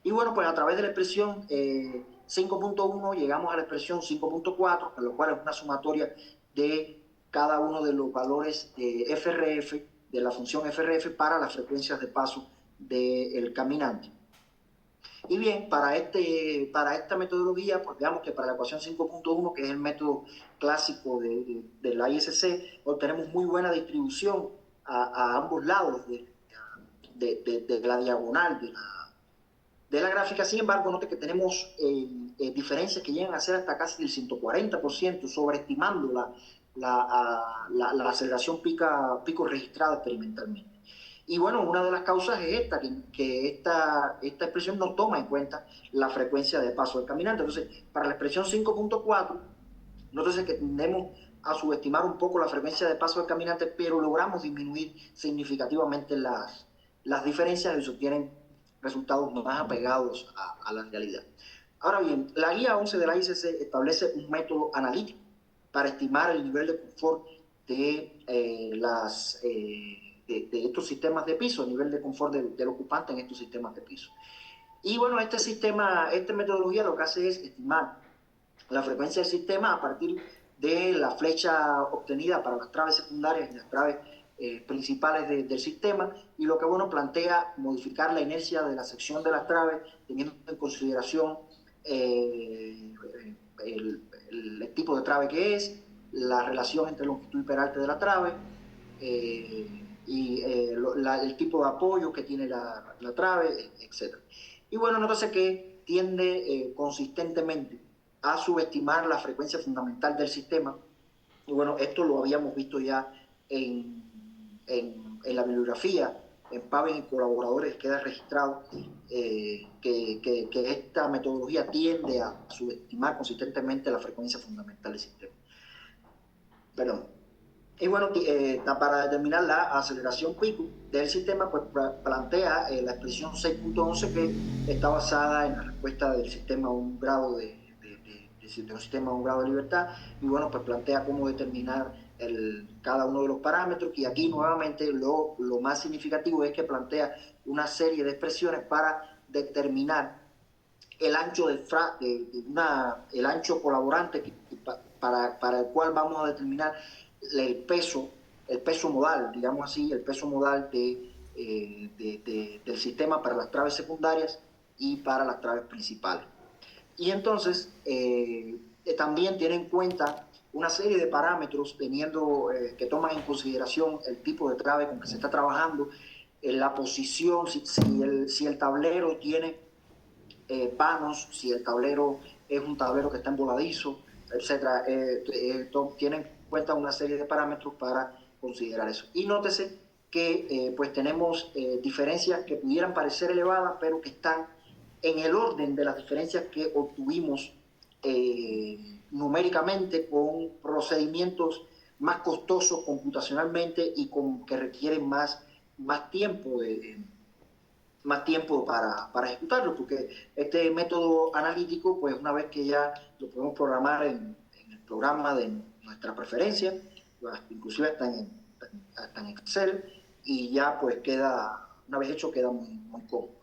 Y bueno, pues a través de la expresión 5.1 llegamos a la expresión 5.4, lo cual es una sumatoria de cada uno de los valores de FRF, de la función FRF para las frecuencias de paso del caminante. Y bien, para esta metodología, pues veamos que para la ecuación 5.1, que es el método clásico de la ISC, obtenemos muy buena distribución a ambos lados de la diagonal de la gráfica. Sin embargo, note que tenemos diferencias que llegan a ser hasta casi del 140%, sobreestimando la aceleración pico registrada experimentalmente. Y bueno, una de las causas es esta expresión no toma en cuenta la frecuencia de paso del caminante. Entonces, para la expresión 5.4, entonces que tendemos a subestimar un poco la frecuencia de paso del caminante, pero logramos disminuir significativamente las diferencias y se obtienen resultados más apegados a la realidad. Ahora bien, la guía 11 de la ICC establece un método analítico para estimar el nivel de confort de estos sistemas de piso, el nivel de confort del ocupante en estos sistemas de piso. Y bueno, esta metodología lo que hace es estimar la frecuencia del sistema a partir de la flecha obtenida para las traves secundarias y las traves principales del sistema, y lo que bueno plantea modificar la inercia de la sección de las traves teniendo en consideración el tipo de trave que es, la relación entre longitud y peralte de la trave, el tipo de apoyo que tiene la trave, etc. Y bueno, nótese que tiende consistentemente a subestimar la frecuencia fundamental del sistema. Y bueno, esto lo habíamos visto ya en la bibliografía, en Paven y colaboradores queda registrado que esta metodología tiende a subestimar consistentemente la frecuencia fundamental del sistema. Perdón. Y bueno, para determinar la aceleración pico del sistema, pues plantea la expresión 6.11 que está basada en la respuesta del sistema a un grado de un sistema a un grado de libertad, y bueno, pues plantea cómo determinar cada uno de los parámetros, y aquí nuevamente lo más significativo es que plantea una serie de expresiones para determinar el ancho el ancho colaborante para el cual vamos a determinar el peso modal, digamos así, el peso modal del sistema para las traves secundarias y para las traves principales. Y entonces también tiene en cuenta una serie de parámetros que toman en consideración el tipo de trave con que se está trabajando, la posición, si el tablero tiene panos, si el tablero es un tablero que está emboladizo, etcétera. Tienen en cuenta una serie de parámetros para considerar eso. Y nótese que pues tenemos diferencias que pudieran parecer elevadas, pero que están en el orden de las diferencias que obtuvimos numéricamente con procedimientos más costosos computacionalmente y que requieren más tiempo para ejecutarlo, porque este método analítico, pues una vez que ya lo podemos programar en el programa de nuestra preferencia, inclusive hasta en Excel, y ya pues una vez hecho queda muy cómodo.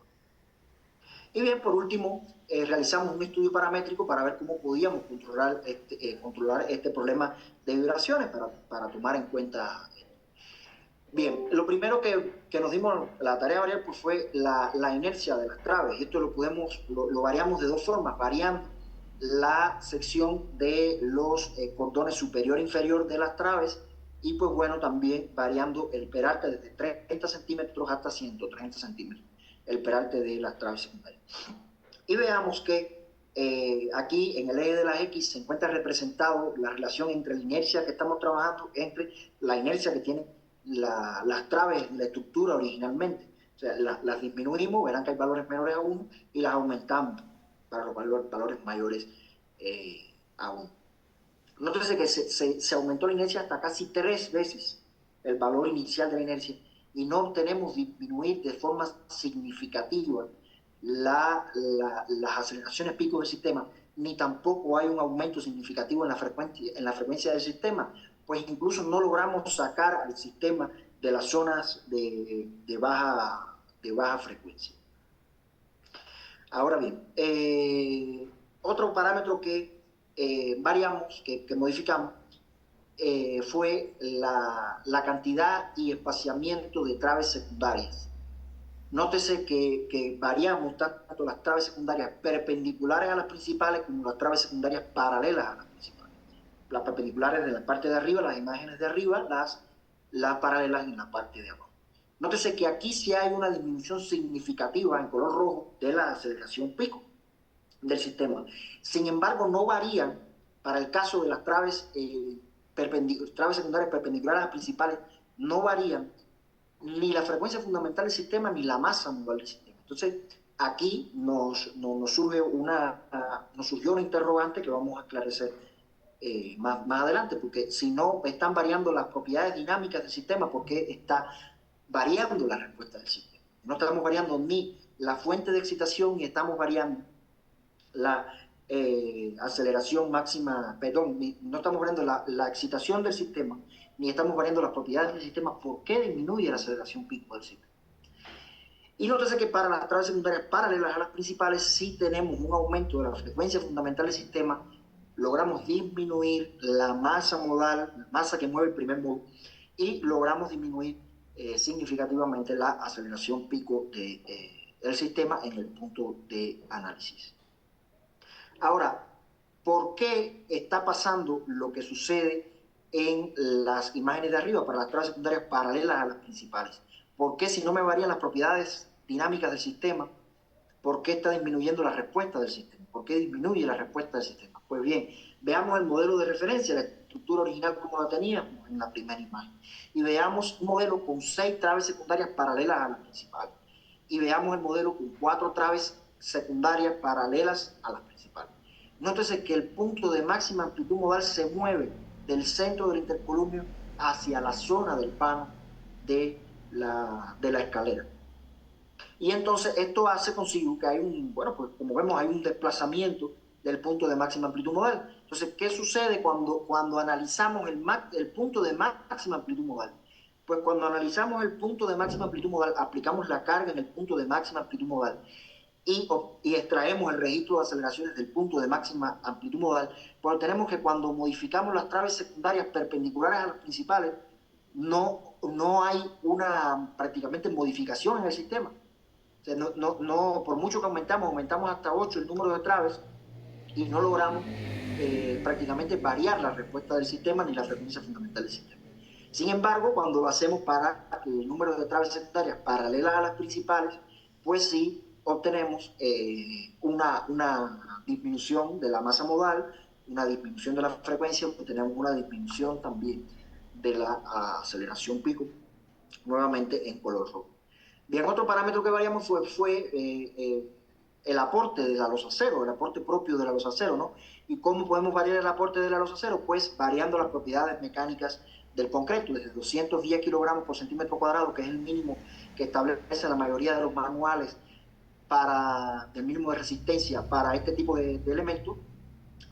Y bien, por último, realizamos un estudio paramétrico para ver cómo podíamos controlar este problema de vibraciones para tomar en cuenta. Bien, lo primero que nos dimos la tarea de variar pues fue la inercia de las traves. Esto lo variamos de dos formas, variando la sección de los cordones superior e inferior de las traves, y pues bueno, también variando el peralte desde 30 centímetros hasta 130 centímetros, el peralte de las traves secundarias. Y veamos que aquí en el eje de las X se encuentra representado la relación entre la inercia que estamos trabajando, entre la inercia que tienen las traves de la estructura originalmente. O sea, las disminuimos, verán que hay valores menores a 1, y las aumentamos para los valores mayores a 1. Nótese que se aumentó la inercia hasta casi 3 veces el valor inicial de la inercia, y no obtenemos disminuir de forma significativa las aceleraciones pico del sistema, ni tampoco hay un aumento significativo en la frecuencia del sistema, pues incluso no logramos sacar al sistema de las zonas de baja frecuencia. Ahora bien, otro parámetro que variamos, que modificamos, fue la cantidad y espaciamiento de traves secundarias. Nótese que variamos tanto las traves secundarias perpendiculares a las principales como las traves secundarias paralelas a las principales. Las perpendiculares de la parte de arriba, las imágenes de arriba, las paralelas en la parte de abajo. Nótese que aquí sí hay una disminución significativa en color rojo de la aceleración pico del sistema. Sin embargo, no varían para el caso de las traves secundarias perpendiculares a las principales, no varían ni la frecuencia fundamental del sistema ni la masa modal del sistema. Entonces, aquí nos surgió una interrogante que vamos a esclarecer más adelante, porque si no están variando las propiedades dinámicas del sistema, ¿por qué está variando la respuesta del sistema? No estamos variando ni la fuente de excitación ni estamos variando la aceleración máxima, perdón, no estamos variando la excitación del sistema, ni estamos variando las propiedades del sistema. ¿Por qué disminuye la aceleración pico del sistema? Y nótese que para las traves secundarias paralelas a las principales sí tenemos un aumento de la frecuencia fundamental del sistema, logramos disminuir la masa modal, la masa que mueve el primer módulo, y logramos disminuir significativamente la aceleración pico del sistema en el punto de análisis. Ahora, ¿por qué está pasando lo que sucede en las imágenes de arriba para las traves secundarias paralelas a las principales? ¿Por qué, si no me varían las propiedades dinámicas del sistema, por qué está disminuyendo la respuesta del sistema? ¿Por qué disminuye la respuesta del sistema? Pues bien, veamos el modelo de referencia, la estructura original como la teníamos en la primera imagen, y veamos un modelo con 6 traves secundarias paralelas a las principales, y veamos el modelo con 4 traves secundarias paralelas a las principales. Nótese que el punto de máxima amplitud modal se mueve del centro del intercolumnio hacia la zona del pano de la escalera. Y entonces esto hace consigo que hay pues como vemos hay un desplazamiento del punto de máxima amplitud modal. Entonces, ¿qué sucede cuando analizamos el punto de máxima amplitud modal? Pues cuando analizamos el punto de máxima amplitud modal, aplicamos la carga en el punto de máxima amplitud modal y extraemos el registro de aceleraciones del punto de máxima amplitud modal, pues tenemos que cuando modificamos las traves secundarias perpendiculares a las principales, no hay una prácticamente modificación en el sistema. O sea, por mucho que aumentamos hasta 8 el número de traves y no logramos prácticamente variar la respuesta del sistema ni la frecuencia fundamental del sistema. Sin embargo, cuando lo hacemos para el número de traves secundarias paralelas a las principales, pues sí obtenemos una disminución de la masa modal, una disminución de la frecuencia, obtenemos una disminución también de la aceleración pico, nuevamente en color rojo. Bien, otro parámetro que variamos fue el aporte de la losa cero, el aporte propio de la losa cero, ¿no? ¿Y cómo podemos variar el aporte de la losa cero? Pues variando las propiedades mecánicas del concreto, desde 210 kilogramos por centímetro cuadrado, que es el mínimo que establece la mayoría de los manuales del mínimo de resistencia para este tipo de elementos,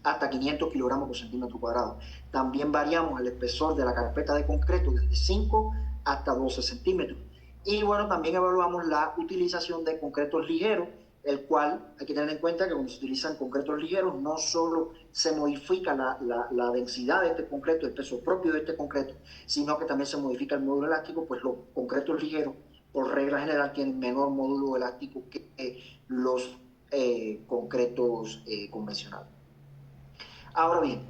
hasta 500 kilogramos por centímetro cuadrado. También variamos el espesor de la carpeta de concreto desde 5 hasta 12 centímetros. Y bueno, también evaluamos la utilización de concretos ligeros, el cual hay que tener en cuenta que cuando se utilizan concretos ligeros no solo se modifica la densidad de este concreto, el peso propio de este concreto, sino que también se modifica el módulo elástico, pues los concretos ligeros por regla general tienen menor módulo elástico que los concretos convencionales. Ahora bien,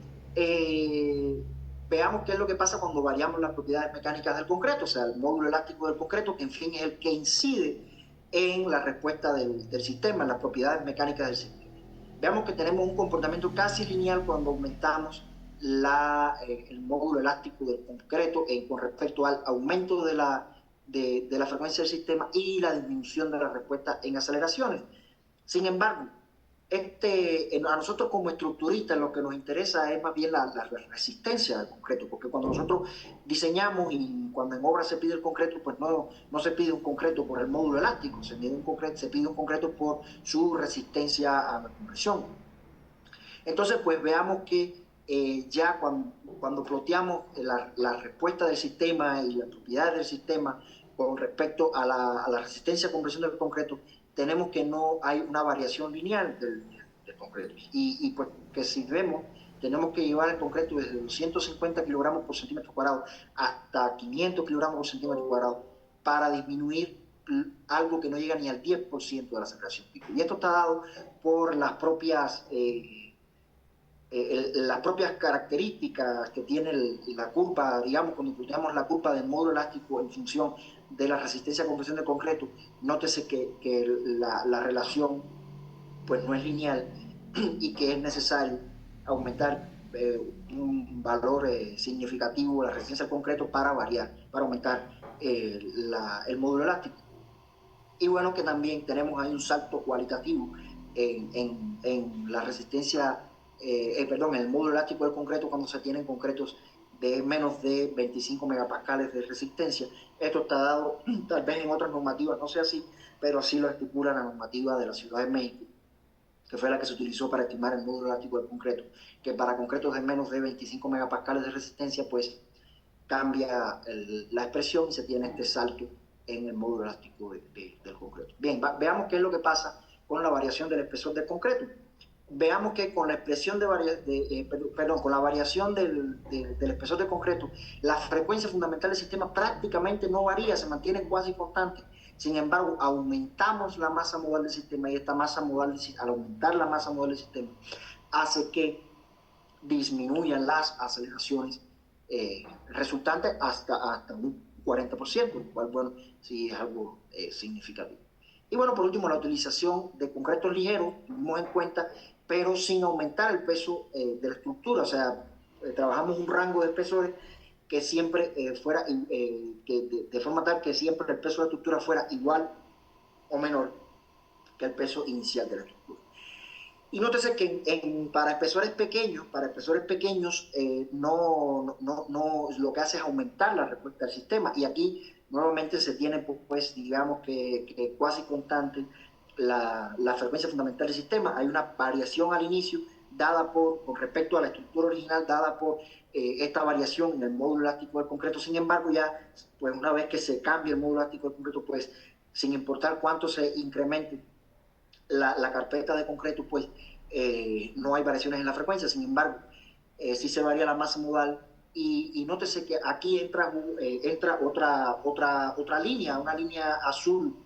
veamos qué es lo que pasa cuando variamos las propiedades mecánicas del concreto, o sea, el módulo elástico del concreto, que en fin es el que incide en la respuesta del sistema, en las propiedades mecánicas del sistema. Veamos que tenemos un comportamiento casi lineal cuando aumentamos el módulo elástico del concreto con respecto al aumento de la frecuencia del sistema y la disminución de la respuesta en aceleraciones. Sin embargo, A nosotros como estructuristas lo que nos interesa es más bien la resistencia al concreto, porque cuando nosotros diseñamos y cuando en obra se pide el concreto, pues no se pide un concreto por el módulo elástico, se pide un concreto por su resistencia a la compresión. Entonces, pues veamos que ya cuando ploteamos la respuesta del sistema y las propiedades del sistema con respecto a la resistencia a compresión del concreto, tenemos que no hay una variación lineal del concreto. Y pues que si vemos, tenemos que llevar el concreto desde 250 kilogramos por centímetro cuadrado hasta 500 kilogramos por centímetro cuadrado para disminuir algo que no llega ni al 10% de la aceleración pico. Y esto está dado por las propias características que tiene la curva, digamos, cuando planteamos la curva del módulo elástico en función de la resistencia a compresión de concreto, nótese que la relación pues no es lineal y que es necesario aumentar un valor significativo de la resistencia al concreto para aumentar el módulo elástico. Y bueno, que también tenemos ahí un salto cualitativo en la resistencia, el módulo elástico del concreto cuando se tienen concretos de menos de 25 megapascales de resistencia. Esto está dado, tal vez en otras normativas no sea así, pero así lo estipula la normativa de la Ciudad de México, que fue la que se utilizó para estimar el módulo elástico del concreto, que para concretos de menos de 25 megapascales de resistencia, pues cambia la expresión y se tiene este salto en el módulo elástico del concreto. Bien, veamos qué es lo que pasa con la variación del espesor del concreto. Veamos que con la expresión con la variación del espesor del concreto, la frecuencia fundamental del sistema prácticamente no varía, se mantiene cuasi constante. Sin embargo, aumentamos la masa modal del sistema y esta masa modal, al aumentar la masa modal del sistema, hace que disminuyan las aceleraciones resultantes hasta un 40%, lo cual, bueno, sí es algo significativo. Y bueno, por último, la utilización de concretos ligeros, tuvimos en cuenta, pero sin aumentar el peso de la estructura, o sea, trabajamos un rango de espesores que siempre fuera, de forma tal que siempre el peso de la estructura fuera igual o menor que el peso inicial de la estructura. Y nótese que para espesores pequeños lo que hace es aumentar la respuesta del sistema. Y aquí nuevamente se tiene, pues, digamos que cuasi constante la frecuencia fundamental del sistema. Hay una variación al inicio dada con respecto a la estructura original, dada por esta variación en el módulo elástico del concreto. Sin embargo, ya, pues una vez que se cambia el módulo elástico del concreto, pues sin importar cuánto se incremente la carpeta de concreto, pues no hay variaciones en la frecuencia. Sin embargo, sí se varía la masa modal y nótese que aquí entra otra línea, una línea azul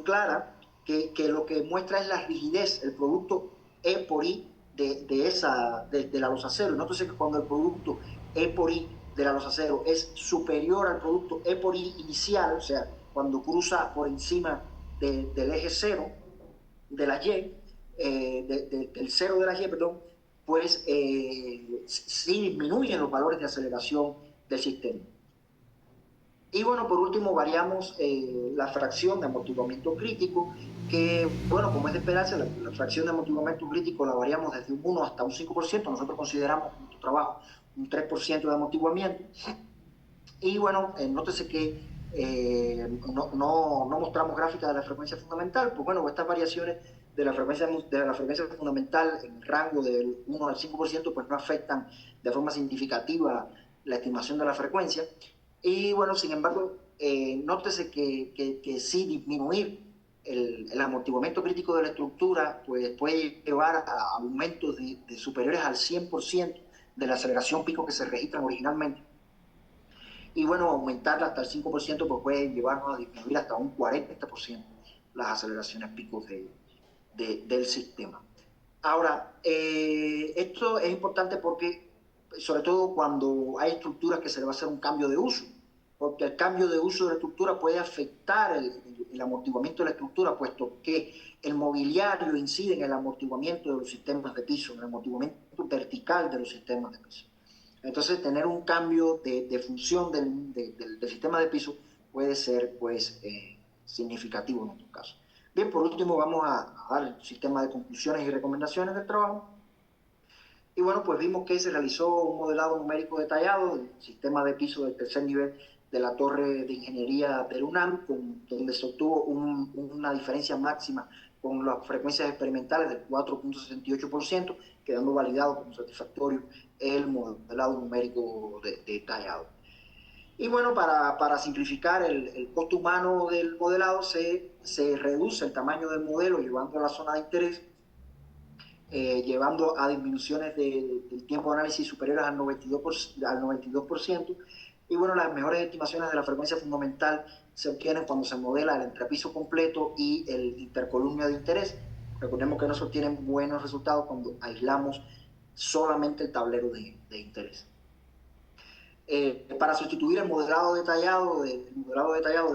clara, que lo que muestra es la rigidez, el producto E por I de la losacero. Nótese que cuando el producto E por I de la losacero es superior al producto E por I inicial, o sea, cuando cruza por encima del eje cero, de la Y, del cero de la Y, perdón, pues sí disminuyen los valores de aceleración del sistema. Y bueno, por último, variamos la fracción de amortiguamiento crítico, que, bueno, como es de esperarse, la fracción de amortiguamiento crítico la variamos desde un 1 hasta un 5%. Nosotros consideramos en nuestro trabajo un 3% de amortiguamiento. Y bueno, nótese que no mostramos gráficas de la frecuencia fundamental, pues bueno, estas variaciones de la frecuencia fundamental en rango del 1 al 5%, pues no afectan de forma significativa la estimación de la frecuencia. Y bueno, sin embargo, nótese que sí disminuir el amortiguamiento crítico de la estructura pues puede llevar a aumentos de superiores al 100% de la aceleración pico que se registran originalmente. Y bueno, aumentarla hasta el 5% pues puede llevarnos a disminuir hasta un 40% las aceleraciones picos del sistema. Ahora, esto es importante porque, sobre todo cuando hay estructuras que se le va a hacer un cambio de uso, porque el cambio de uso de la estructura puede afectar el amortiguamiento de la estructura, puesto que el mobiliario incide en el amortiguamiento de los sistemas de piso, en el amortiguamiento vertical de los sistemas de piso. Entonces, tener un cambio de función del sistema de piso puede ser, pues, significativo en estos casos. Bien, por último vamos a dar el sistema de conclusiones y recomendaciones del trabajo. Y bueno, pues vimos que se realizó un modelado numérico detallado del sistema de piso del tercer nivel de la Torre de Ingeniería del UNAM, donde se obtuvo una diferencia máxima con las frecuencias experimentales del 4.68%, quedando validado como satisfactorio el modelado numérico detallado. Y bueno, para simplificar el costo humano del modelado, se reduce el tamaño del modelo llevando a la zona de interés, llevando a disminuciones del tiempo de análisis superiores al 92%. Y bueno, las mejores estimaciones de la frecuencia fundamental se obtienen cuando se modela el entrepiso completo y el intercolumnio de interés. Recordemos que no se obtienen buenos resultados cuando aislamos solamente el tablero de interés. Para sustituir el modelado detallado de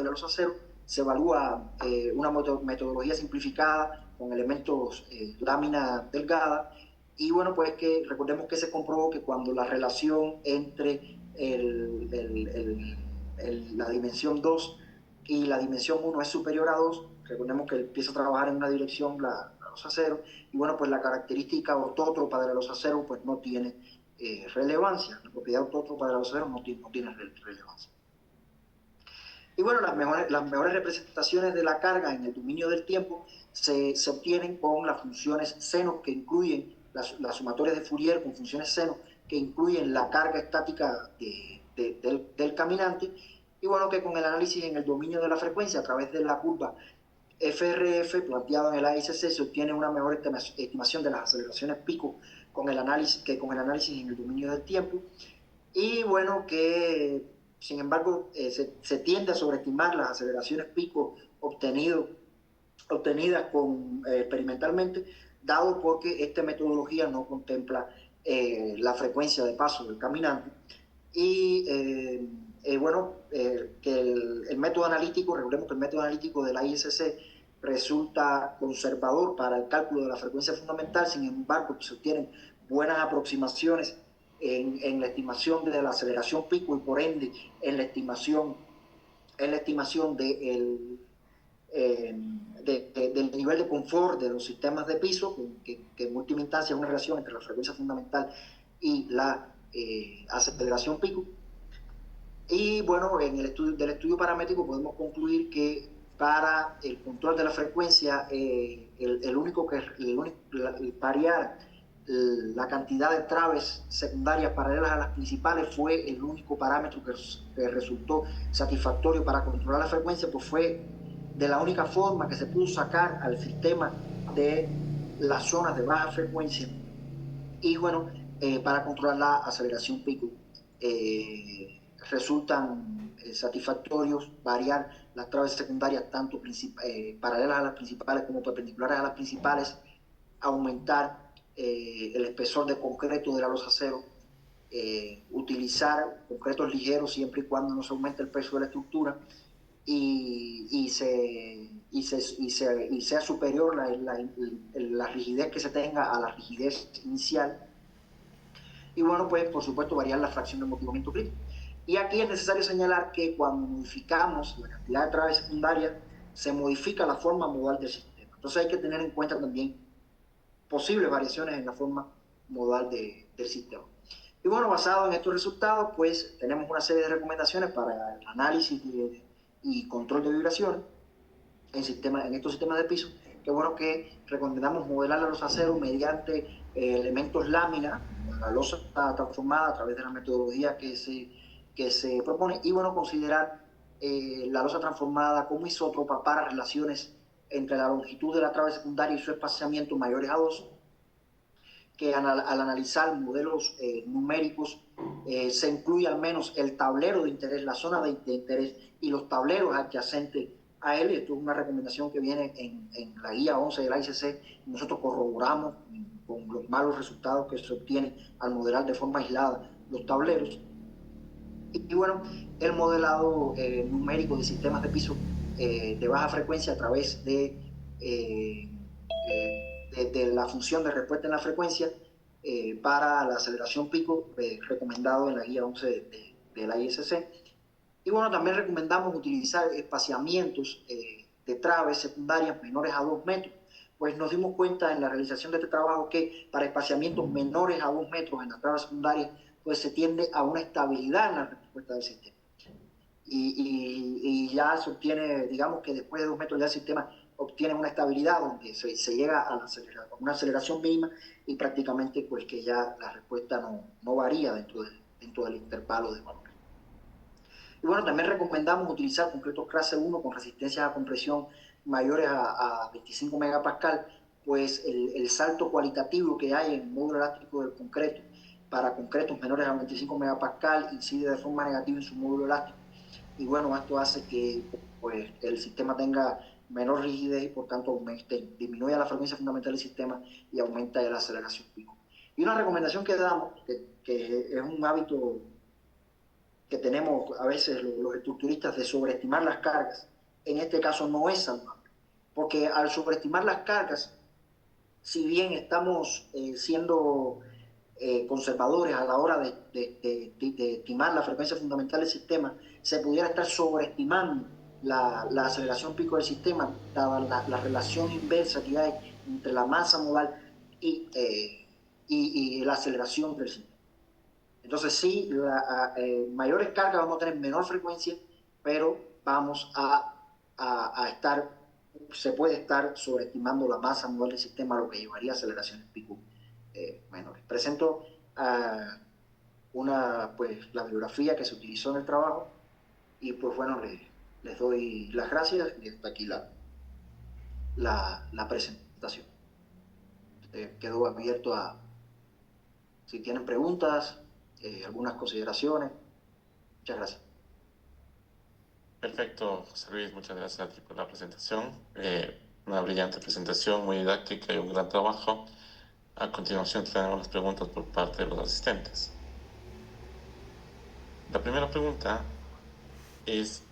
la losa cero, se evalúa una metodología simplificada con elementos lámina delgada. Y bueno, pues que recordemos que se comprobó que cuando la relación entre la dimensión 2 y la dimensión 1 es superior a 2, recordemos que empieza a trabajar en una dirección la losa cero, y bueno, pues la característica ortótropa de la losa cero pues no tiene relevancia. La propiedad autótropa de la losa cero no tiene relevancia. Y bueno, las mejores representaciones de la carga en el dominio del tiempo se obtienen con las funciones seno, que incluyen las sumatorias de Fourier con funciones seno, que incluyen la carga estática del caminante. Y bueno, que con el análisis en el dominio de la frecuencia a través de la curva FRF planteado en el AICC se obtiene una mejor estimación de las aceleraciones pico con el análisis en el dominio del tiempo. Y bueno, que sin embargo se tiende a sobreestimar las aceleraciones pico obtenidas experimentalmente, dado porque esta metodología no contempla la frecuencia de paso del caminante. Y que el método analítico, recordemos que el método analítico de la ISC resulta conservador para el cálculo de la frecuencia fundamental. Sin embargo, se obtienen buenas aproximaciones en la estimación de la aceleración pico y por ende en la estimación del nivel de confort de los sistemas de piso, que en última instancia es una relación entre la frecuencia fundamental y la aceleración pico. Y bueno, en el estudio paramétrico podemos concluir que para el control de la frecuencia, variar la cantidad de traves secundarias paralelas a las principales fue el único parámetro que resultó satisfactorio para controlar la frecuencia, pues fue de la única forma que se pudo sacar al sistema de las zonas de baja frecuencia. Y bueno, para controlar la aceleración pico, resultan satisfactorios variar las traves secundarias tanto paralelas a las principales como perpendiculares a las principales, aumentar el espesor de concreto de la losa cero, utilizar concretos ligeros siempre y cuando no se aumente el peso de la estructura y sea superior la rigidez que se tenga a la rigidez inicial. Y bueno, pues por supuesto variar la fracción de motivamiento crítico. Y aquí es necesario señalar que cuando modificamos la cantidad de traves secundarias, se modifica la forma modal del sistema. Entonces hay que tener en cuenta también posibles variaciones en la forma modal del sistema. Y bueno, basado en estos resultados, pues tenemos una serie de recomendaciones para el análisis y control de vibraciones en estos sistemas de piso, que bueno que recomendamos modelar la losa cero mediante elementos lámina, la losa transformada a través de la metodología que se propone, y bueno, considerar la losa transformada como isótropa para relaciones entre la longitud de la trave secundaria y su espaciamiento mayores a 2, que al analizar modelos numéricos se incluye al menos el tablero de interés, la zona de interés y los tableros adyacentes a él. Esto es una recomendación que viene en la guía 11 de la ICC. Nosotros corroboramos con los malos resultados que se obtienen al modelar de forma aislada los tableros. Y bueno, el modelado numérico de sistemas de piso de baja frecuencia a través de la función de respuesta en la frecuencia para la aceleración pico, recomendado en la guía 11 de la ISC. Y bueno, también recomendamos utilizar espaciamientos de traves secundarias menores a 2 metros, pues nos dimos cuenta en la realización de este trabajo que para espaciamientos menores a 2 metros en las traves secundarias, pues se tiende a una estabilidad en la respuesta del sistema. Y ya se obtiene, digamos que después de 2 metros ya el sistema obtiene una estabilidad donde se llega a una aceleración mínima y prácticamente pues que ya la respuesta no varía dentro del intervalo de valores. Y bueno, también recomendamos utilizar concretos clase 1 con resistencias a compresión mayores a 25 megapascal, pues el salto cualitativo que hay en el módulo elástico del concreto para concretos menores a 25 megapascal incide de forma negativa en su módulo elástico. Y bueno, esto hace que pues, el sistema tenga menor rigidez y por tanto disminuya la frecuencia fundamental del sistema y aumenta la aceleración pico. Y una recomendación que damos, que es un hábito que tenemos a veces los estructuristas de sobreestimar las cargas, en este caso no es saludable, porque al sobreestimar las cargas, si bien estamos siendo conservadores a la hora de estimar la frecuencia fundamental del sistema, se pudiera estar sobreestimando la aceleración pico del sistema, dada la relación inversa que hay entre la masa modal y la aceleración del sistema. Entonces sí, mayores cargas vamos a tener menor frecuencia, pero vamos a estar, se puede estar sobreestimando la masa modal del sistema, lo que llevaría a aceleraciones pico menores. Presento pues, la bibliografía que se utilizó en el trabajo y pues bueno, les doy las gracias y hasta aquí la presentación. Quedo abierto a si tienen preguntas, algunas consideraciones. Muchas gracias. Perfecto, José Luis, muchas gracias a ti por la presentación. Una brillante presentación, muy didáctica y un gran trabajo. A continuación tenemos las preguntas por parte de los asistentes. La primera pregunta es,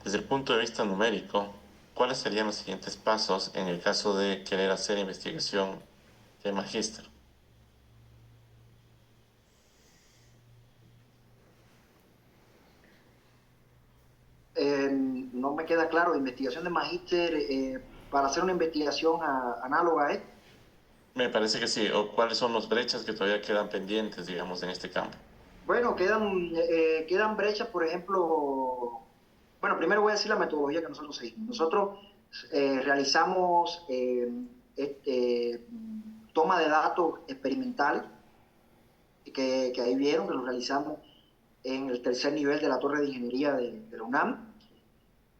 desde el punto de vista numérico, ¿cuáles serían los siguientes pasos en el caso de querer hacer investigación de magíster? No me queda claro, investigación de magíster para hacer una investigación análoga a esta. Me parece que sí. ¿O cuáles son las brechas que todavía quedan pendientes, digamos, en este campo? Bueno, quedan brechas, por ejemplo. Bueno, primero voy a decir la metodología que nosotros seguimos. Nosotros realizamos toma de datos experimentales, que ahí vieron que lo realizamos en el tercer nivel de la Torre de Ingeniería de la UNAM.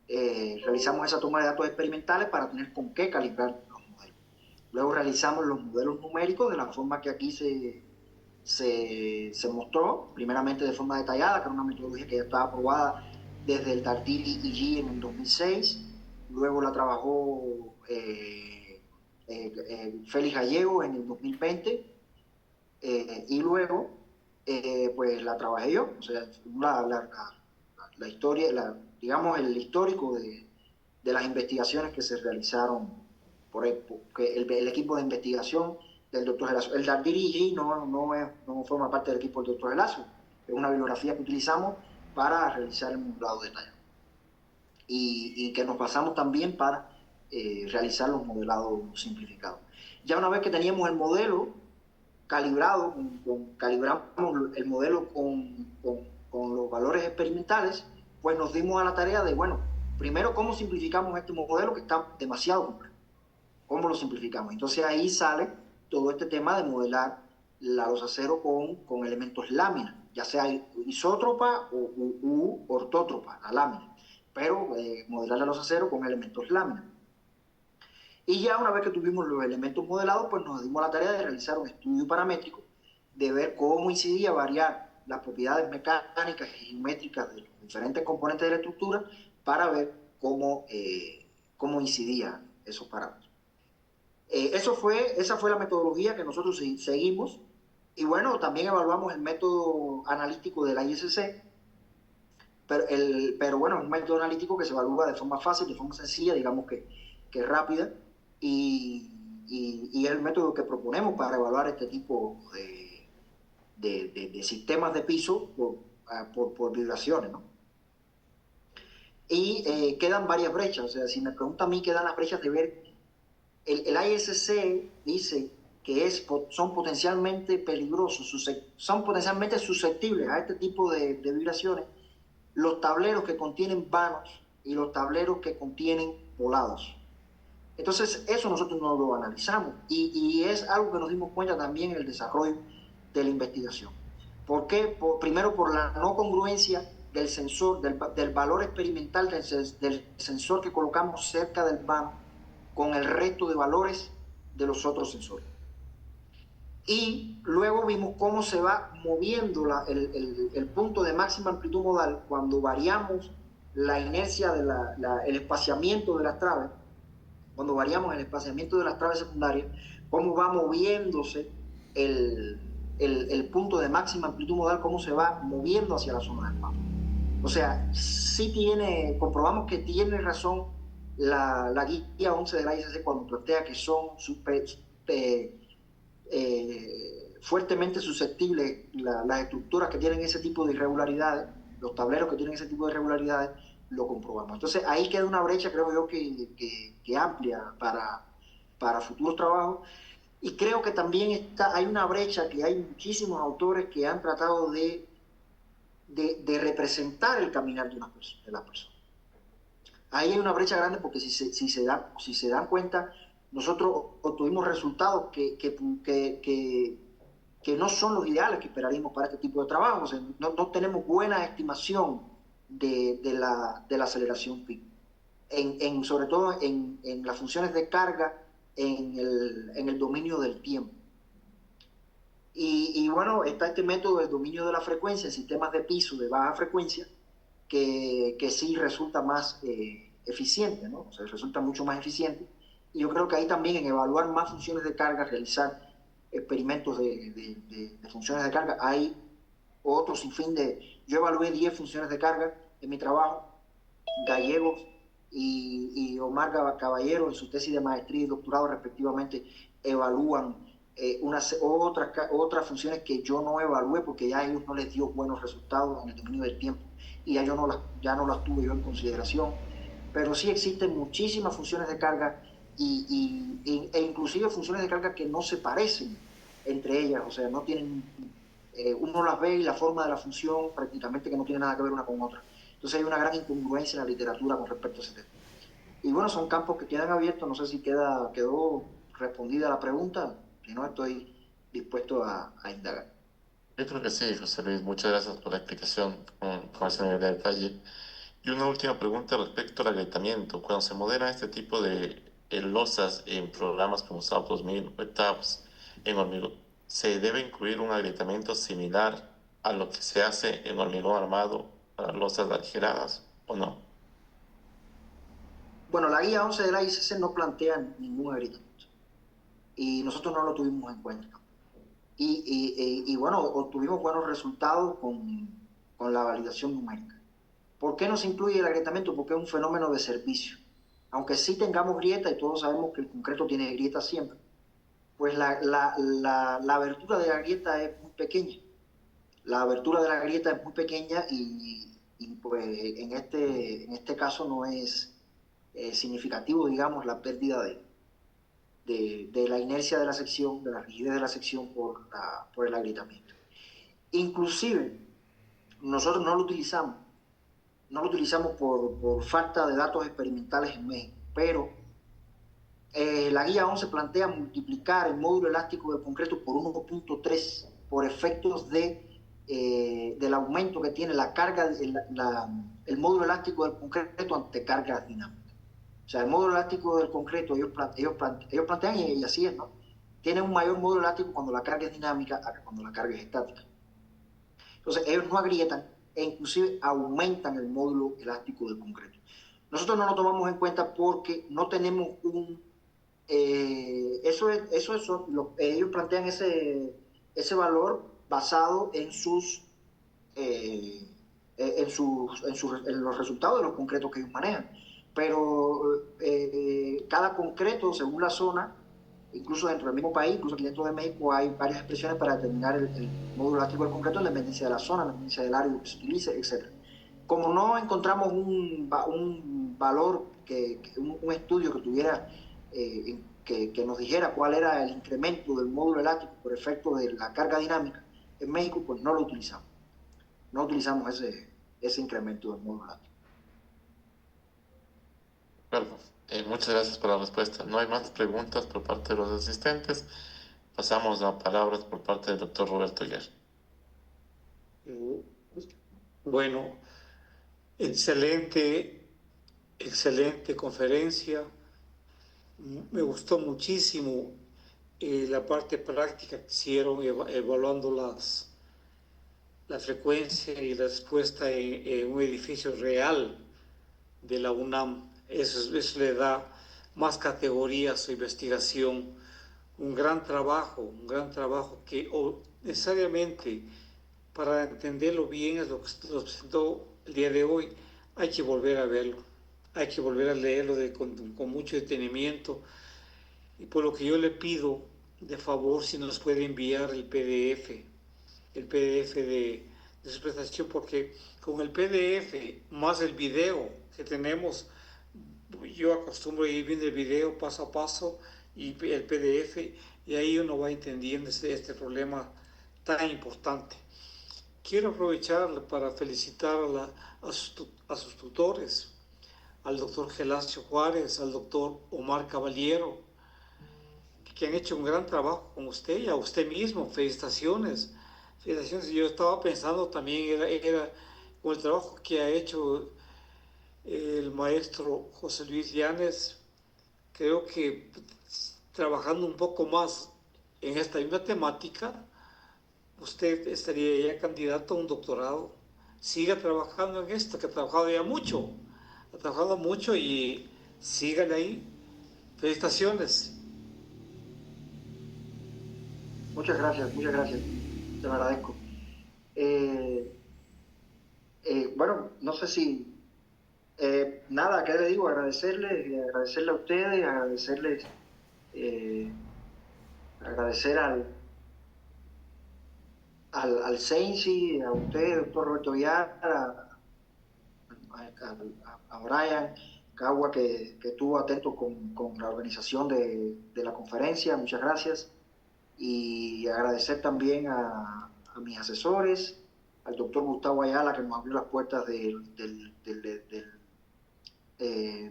Realizamos esa toma de datos experimentales para tener con qué calibrar los modelos. Luego realizamos los modelos numéricos de la forma que aquí se mostró, primeramente de forma detallada, que era una metodología que ya estaba aprobada desde el Dardiri y en el 2006. Luego la trabajó Félix Gallego en el 2020. Y luego pues la trabajé yo, o sea, la historia, digamos el histórico de las investigaciones que se realizaron por el equipo de investigación del doctor Gelazo. El Dardiri no forma parte del equipo del doctor Gelazo, es una bibliografía que utilizamos para realizar el modelado detallado y que nos basamos también para realizar los modelados simplificados. Ya una vez que teníamos el modelo calibrado, calibramos el modelo con los valores experimentales, pues nos dimos a la tarea de, bueno, primero cómo simplificamos este modelo que está demasiado complejo, cómo lo simplificamos. Entonces ahí sale todo este tema de modelar la losa cero con elementos láminas, ya sea isótropa u ortótropa, la lámina, pero modelar la losa cero con elementos láminas. Y ya una vez que tuvimos los elementos modelados, pues nos dimos la tarea de realizar un estudio paramétrico, de ver cómo incidía variar las propiedades mecánicas y geométricas de los diferentes componentes de la estructura para ver cómo incidían esos parámetros. Esa fue la metodología que nosotros seguimos. Y bueno, también evaluamos el método analítico de la ISC, pero bueno, es un método analítico que se evalúa de forma fácil, de forma sencilla, digamos que rápida, y es el método que proponemos para evaluar este tipo de sistemas de piso por vibraciones, ¿no? Y quedan varias brechas, o sea, si me pregunta a mí, quedan las brechas de ver, el ISC dice que son potencialmente peligrosos, son potencialmente susceptibles a este tipo de vibraciones, los tableros que contienen vanos y los tableros que contienen volados. Entonces, eso nosotros no lo analizamos y es algo que nos dimos cuenta también en el desarrollo de la investigación. ¿Por qué? Primero, por la no congruencia del sensor, del valor experimental del sensor que colocamos cerca del vano con el resto de valores de los otros sensores. Y luego vimos cómo se va moviendo el punto de máxima amplitud modal cuando variamos la inercia, el espaciamiento de las traves, cuando variamos el espaciamiento de las traves secundarias, cómo va moviéndose el punto de máxima amplitud modal, cómo se va moviendo hacia la zona del mapa. O sea, comprobamos que tiene razón la guía 11 de la ICC cuando plantea que son fuertemente susceptibles las estructuras que tienen ese tipo de irregularidades, los tableros que tienen ese tipo de irregularidades, lo comprobamos. Entonces ahí queda una brecha, creo yo, que amplia para futuros trabajos. Y creo que también hay una brecha que hay muchísimos autores que han tratado de representar el caminar de las personas. Ahí hay una brecha grande porque si se dan cuenta, nosotros obtuvimos resultados que no son los ideales que esperaríamos para este tipo de trabajo. O sea, no tenemos buena estimación de la aceleración PIC, sobre todo en las funciones de carga en el dominio del tiempo. Y bueno, está este método del dominio de la frecuencia en sistemas de piso de baja frecuencia que sí resulta más eficiente, ¿no? O sea, resulta mucho más eficiente. Y yo creo que ahí también en evaluar más funciones de carga, realizar experimentos de funciones de carga, hay otro sinfín Yo evalué 10 funciones de carga en mi trabajo. Gallegos y Omar Caballero en su tesis de maestría y doctorado respectivamente evalúan otras funciones que yo no evalué porque ya a ellos no les dio buenos resultados en el dominio del tiempo y ya no las tuve yo en consideración. Pero sí existen muchísimas funciones de carga e inclusive funciones de carga que no se parecen entre ellas, o sea, no tienen, uno las ve y la forma de la función prácticamente que no tiene nada que ver una con otra. Entonces hay una gran incongruencia en la literatura con respecto a ese tema. Y bueno, son campos que quedan abiertos, no sé si quedó respondida la pregunta, si no estoy dispuesto a indagar. Yo creo que sí, José Luis. Muchas gracias por la explicación con ese nivel de detalle. Y una última pregunta respecto al agrietamiento. Cuando se modelan este tipo de losas en programas como SAP 2000 o TAPS en hormigón, ¿se debe incluir un agrietamiento similar a lo que se hace en hormigón armado para losas aligeradas o no? Bueno, la guía 11 de la ICC no plantea ningún agrietamiento y nosotros no lo tuvimos en cuenta. Y bueno, obtuvimos buenos resultados con la validación numérica. ¿Por qué no se incluye el agrietamiento? Porque es un fenómeno de servicio. Aunque sí tengamos grieta, y todos sabemos que el concreto tiene grieta siempre, pues la abertura de la grieta es muy pequeña. La abertura de la grieta es muy pequeña y pues en este caso no es significativo, digamos, la pérdida de la inercia de la sección, de la rigidez de la sección por el agrietamiento. Inclusive, nosotros no lo utilizamos por falta de datos experimentales en México, pero la guía 11 plantea multiplicar el módulo elástico del concreto por 1.3 por efectos del aumento que tiene la carga, el módulo elástico del concreto ante cargas dinámicas. O sea, el módulo elástico del concreto, ellos plantean, y así es, ¿no? Tiene un mayor módulo elástico cuando la carga es dinámica a cuando la carga es estática. Entonces, ellos no agrietan e inclusive aumentan el módulo elástico del concreto. Nosotros no lo tomamos en cuenta porque no tenemos ellos plantean ese valor basado en los resultados de los concretos que ellos manejan. Pero cada concreto, según la zona, incluso dentro del mismo país, incluso aquí dentro de México, hay varias expresiones para determinar el módulo elástico del concreto en dependencia de la zona, en dependencia del área que se utilice, etc. como no encontramos un valor, un estudio que tuviera, que nos dijera cuál era el incremento del módulo elástico por efecto de la carga dinámica en México, pues no lo utilizamos. No utilizamos ese incremento del módulo elástico. Bueno, muchas gracias por la respuesta. No hay más preguntas por parte de los asistentes. Pasamos a palabras por parte del doctor Roberto Guerra. Bueno, excelente conferencia. Me gustó muchísimo la parte práctica que hicieron evaluando la frecuencia y la respuesta en un edificio real de la UNAM. Eso le da más categoría a su investigación. Un gran trabajo que necesariamente, para entenderlo bien, es lo que nos presentó el día de hoy, hay que volver a verlo, hay que volver a leerlo con mucho detenimiento. Y por lo que yo le pido, de favor, si nos puede enviar el PDF de su presentación, porque con el PDF más el video que tenemos, yo acostumbro a ir viendo el video paso a paso y el PDF, y ahí uno va entendiendo este problema tan importante. Quiero aprovechar para felicitar a sus tutores, al doctor Gelacio Juárez, al doctor Omar Caballero, que han hecho un gran trabajo con usted y a usted mismo. Felicitaciones. Yo estaba pensando también, era con el trabajo que ha hecho el maestro José Luis Llanes. Creo que trabajando un poco más en esta misma temática, usted estaría ya candidato a un doctorado. Siga trabajando en esto, que ha trabajado ya mucho. Ha trabajado mucho y síganle ahí. Felicitaciones. Muchas gracias, te lo agradezco. Bueno, no sé si... nada, ¿qué le digo? Agradecerle a ustedes, agradecer al CENSI, a usted, doctor Roberto Villar, a Brian Cagua, que estuvo atento con la organización de la conferencia. Muchas gracias. Y agradecer también a mis asesores, al doctor Gustavo Ayala, que nos abrió las puertas de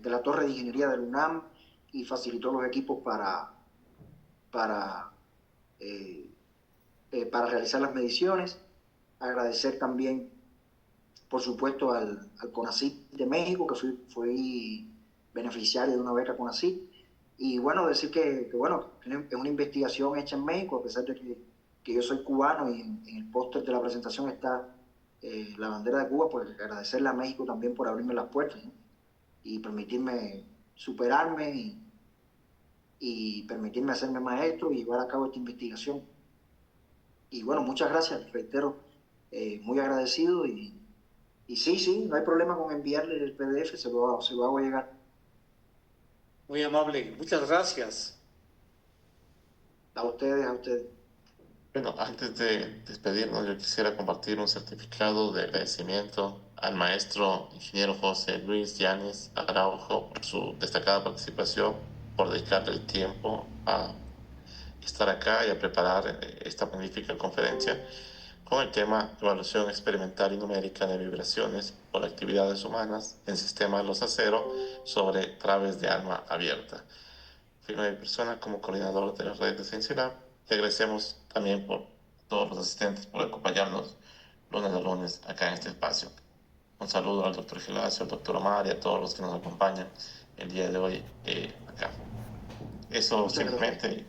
la Torre de Ingeniería del UNAM y facilitó los equipos para realizar las mediciones. Agradecer también, por supuesto, al CONACYT de México, que fui beneficiario de una beca CONACYT. Y bueno, decir que bueno, es una investigación hecha en México, a pesar de que yo soy cubano y en el póster de la presentación está la bandera de Cuba. Pues agradecerle a México también por abrirme las puertas, ¿no? Y permitirme superarme y permitirme hacerme maestro y llevar a cabo esta investigación. Y bueno, muchas gracias, reitero, muy agradecido. Y sí, no hay problema con enviarle el PDF, se lo hago llegar. Muy amable, muchas gracias. A ustedes. Bueno, antes de despedirnos, yo quisiera compartir un certificado de agradecimiento al maestro ingeniero José Luis Llanes Araujo por su destacada participación, por dedicarle el tiempo a estar acá y a preparar esta magnífica conferencia con el tema Evaluación Experimental y Numérica de Vibraciones por Actividades Humanas en Sistemas Los Acero sobre traves de alma abierta. Firma mi persona como coordinador de la red de Ciencia Lab. Te agradecemos también por todos los asistentes por acompañarnos lunes a lunes acá en este espacio. Un saludo al doctor Gelacio, al doctor Omar y a todos los que nos acompañan el día de hoy acá. Eso simplemente.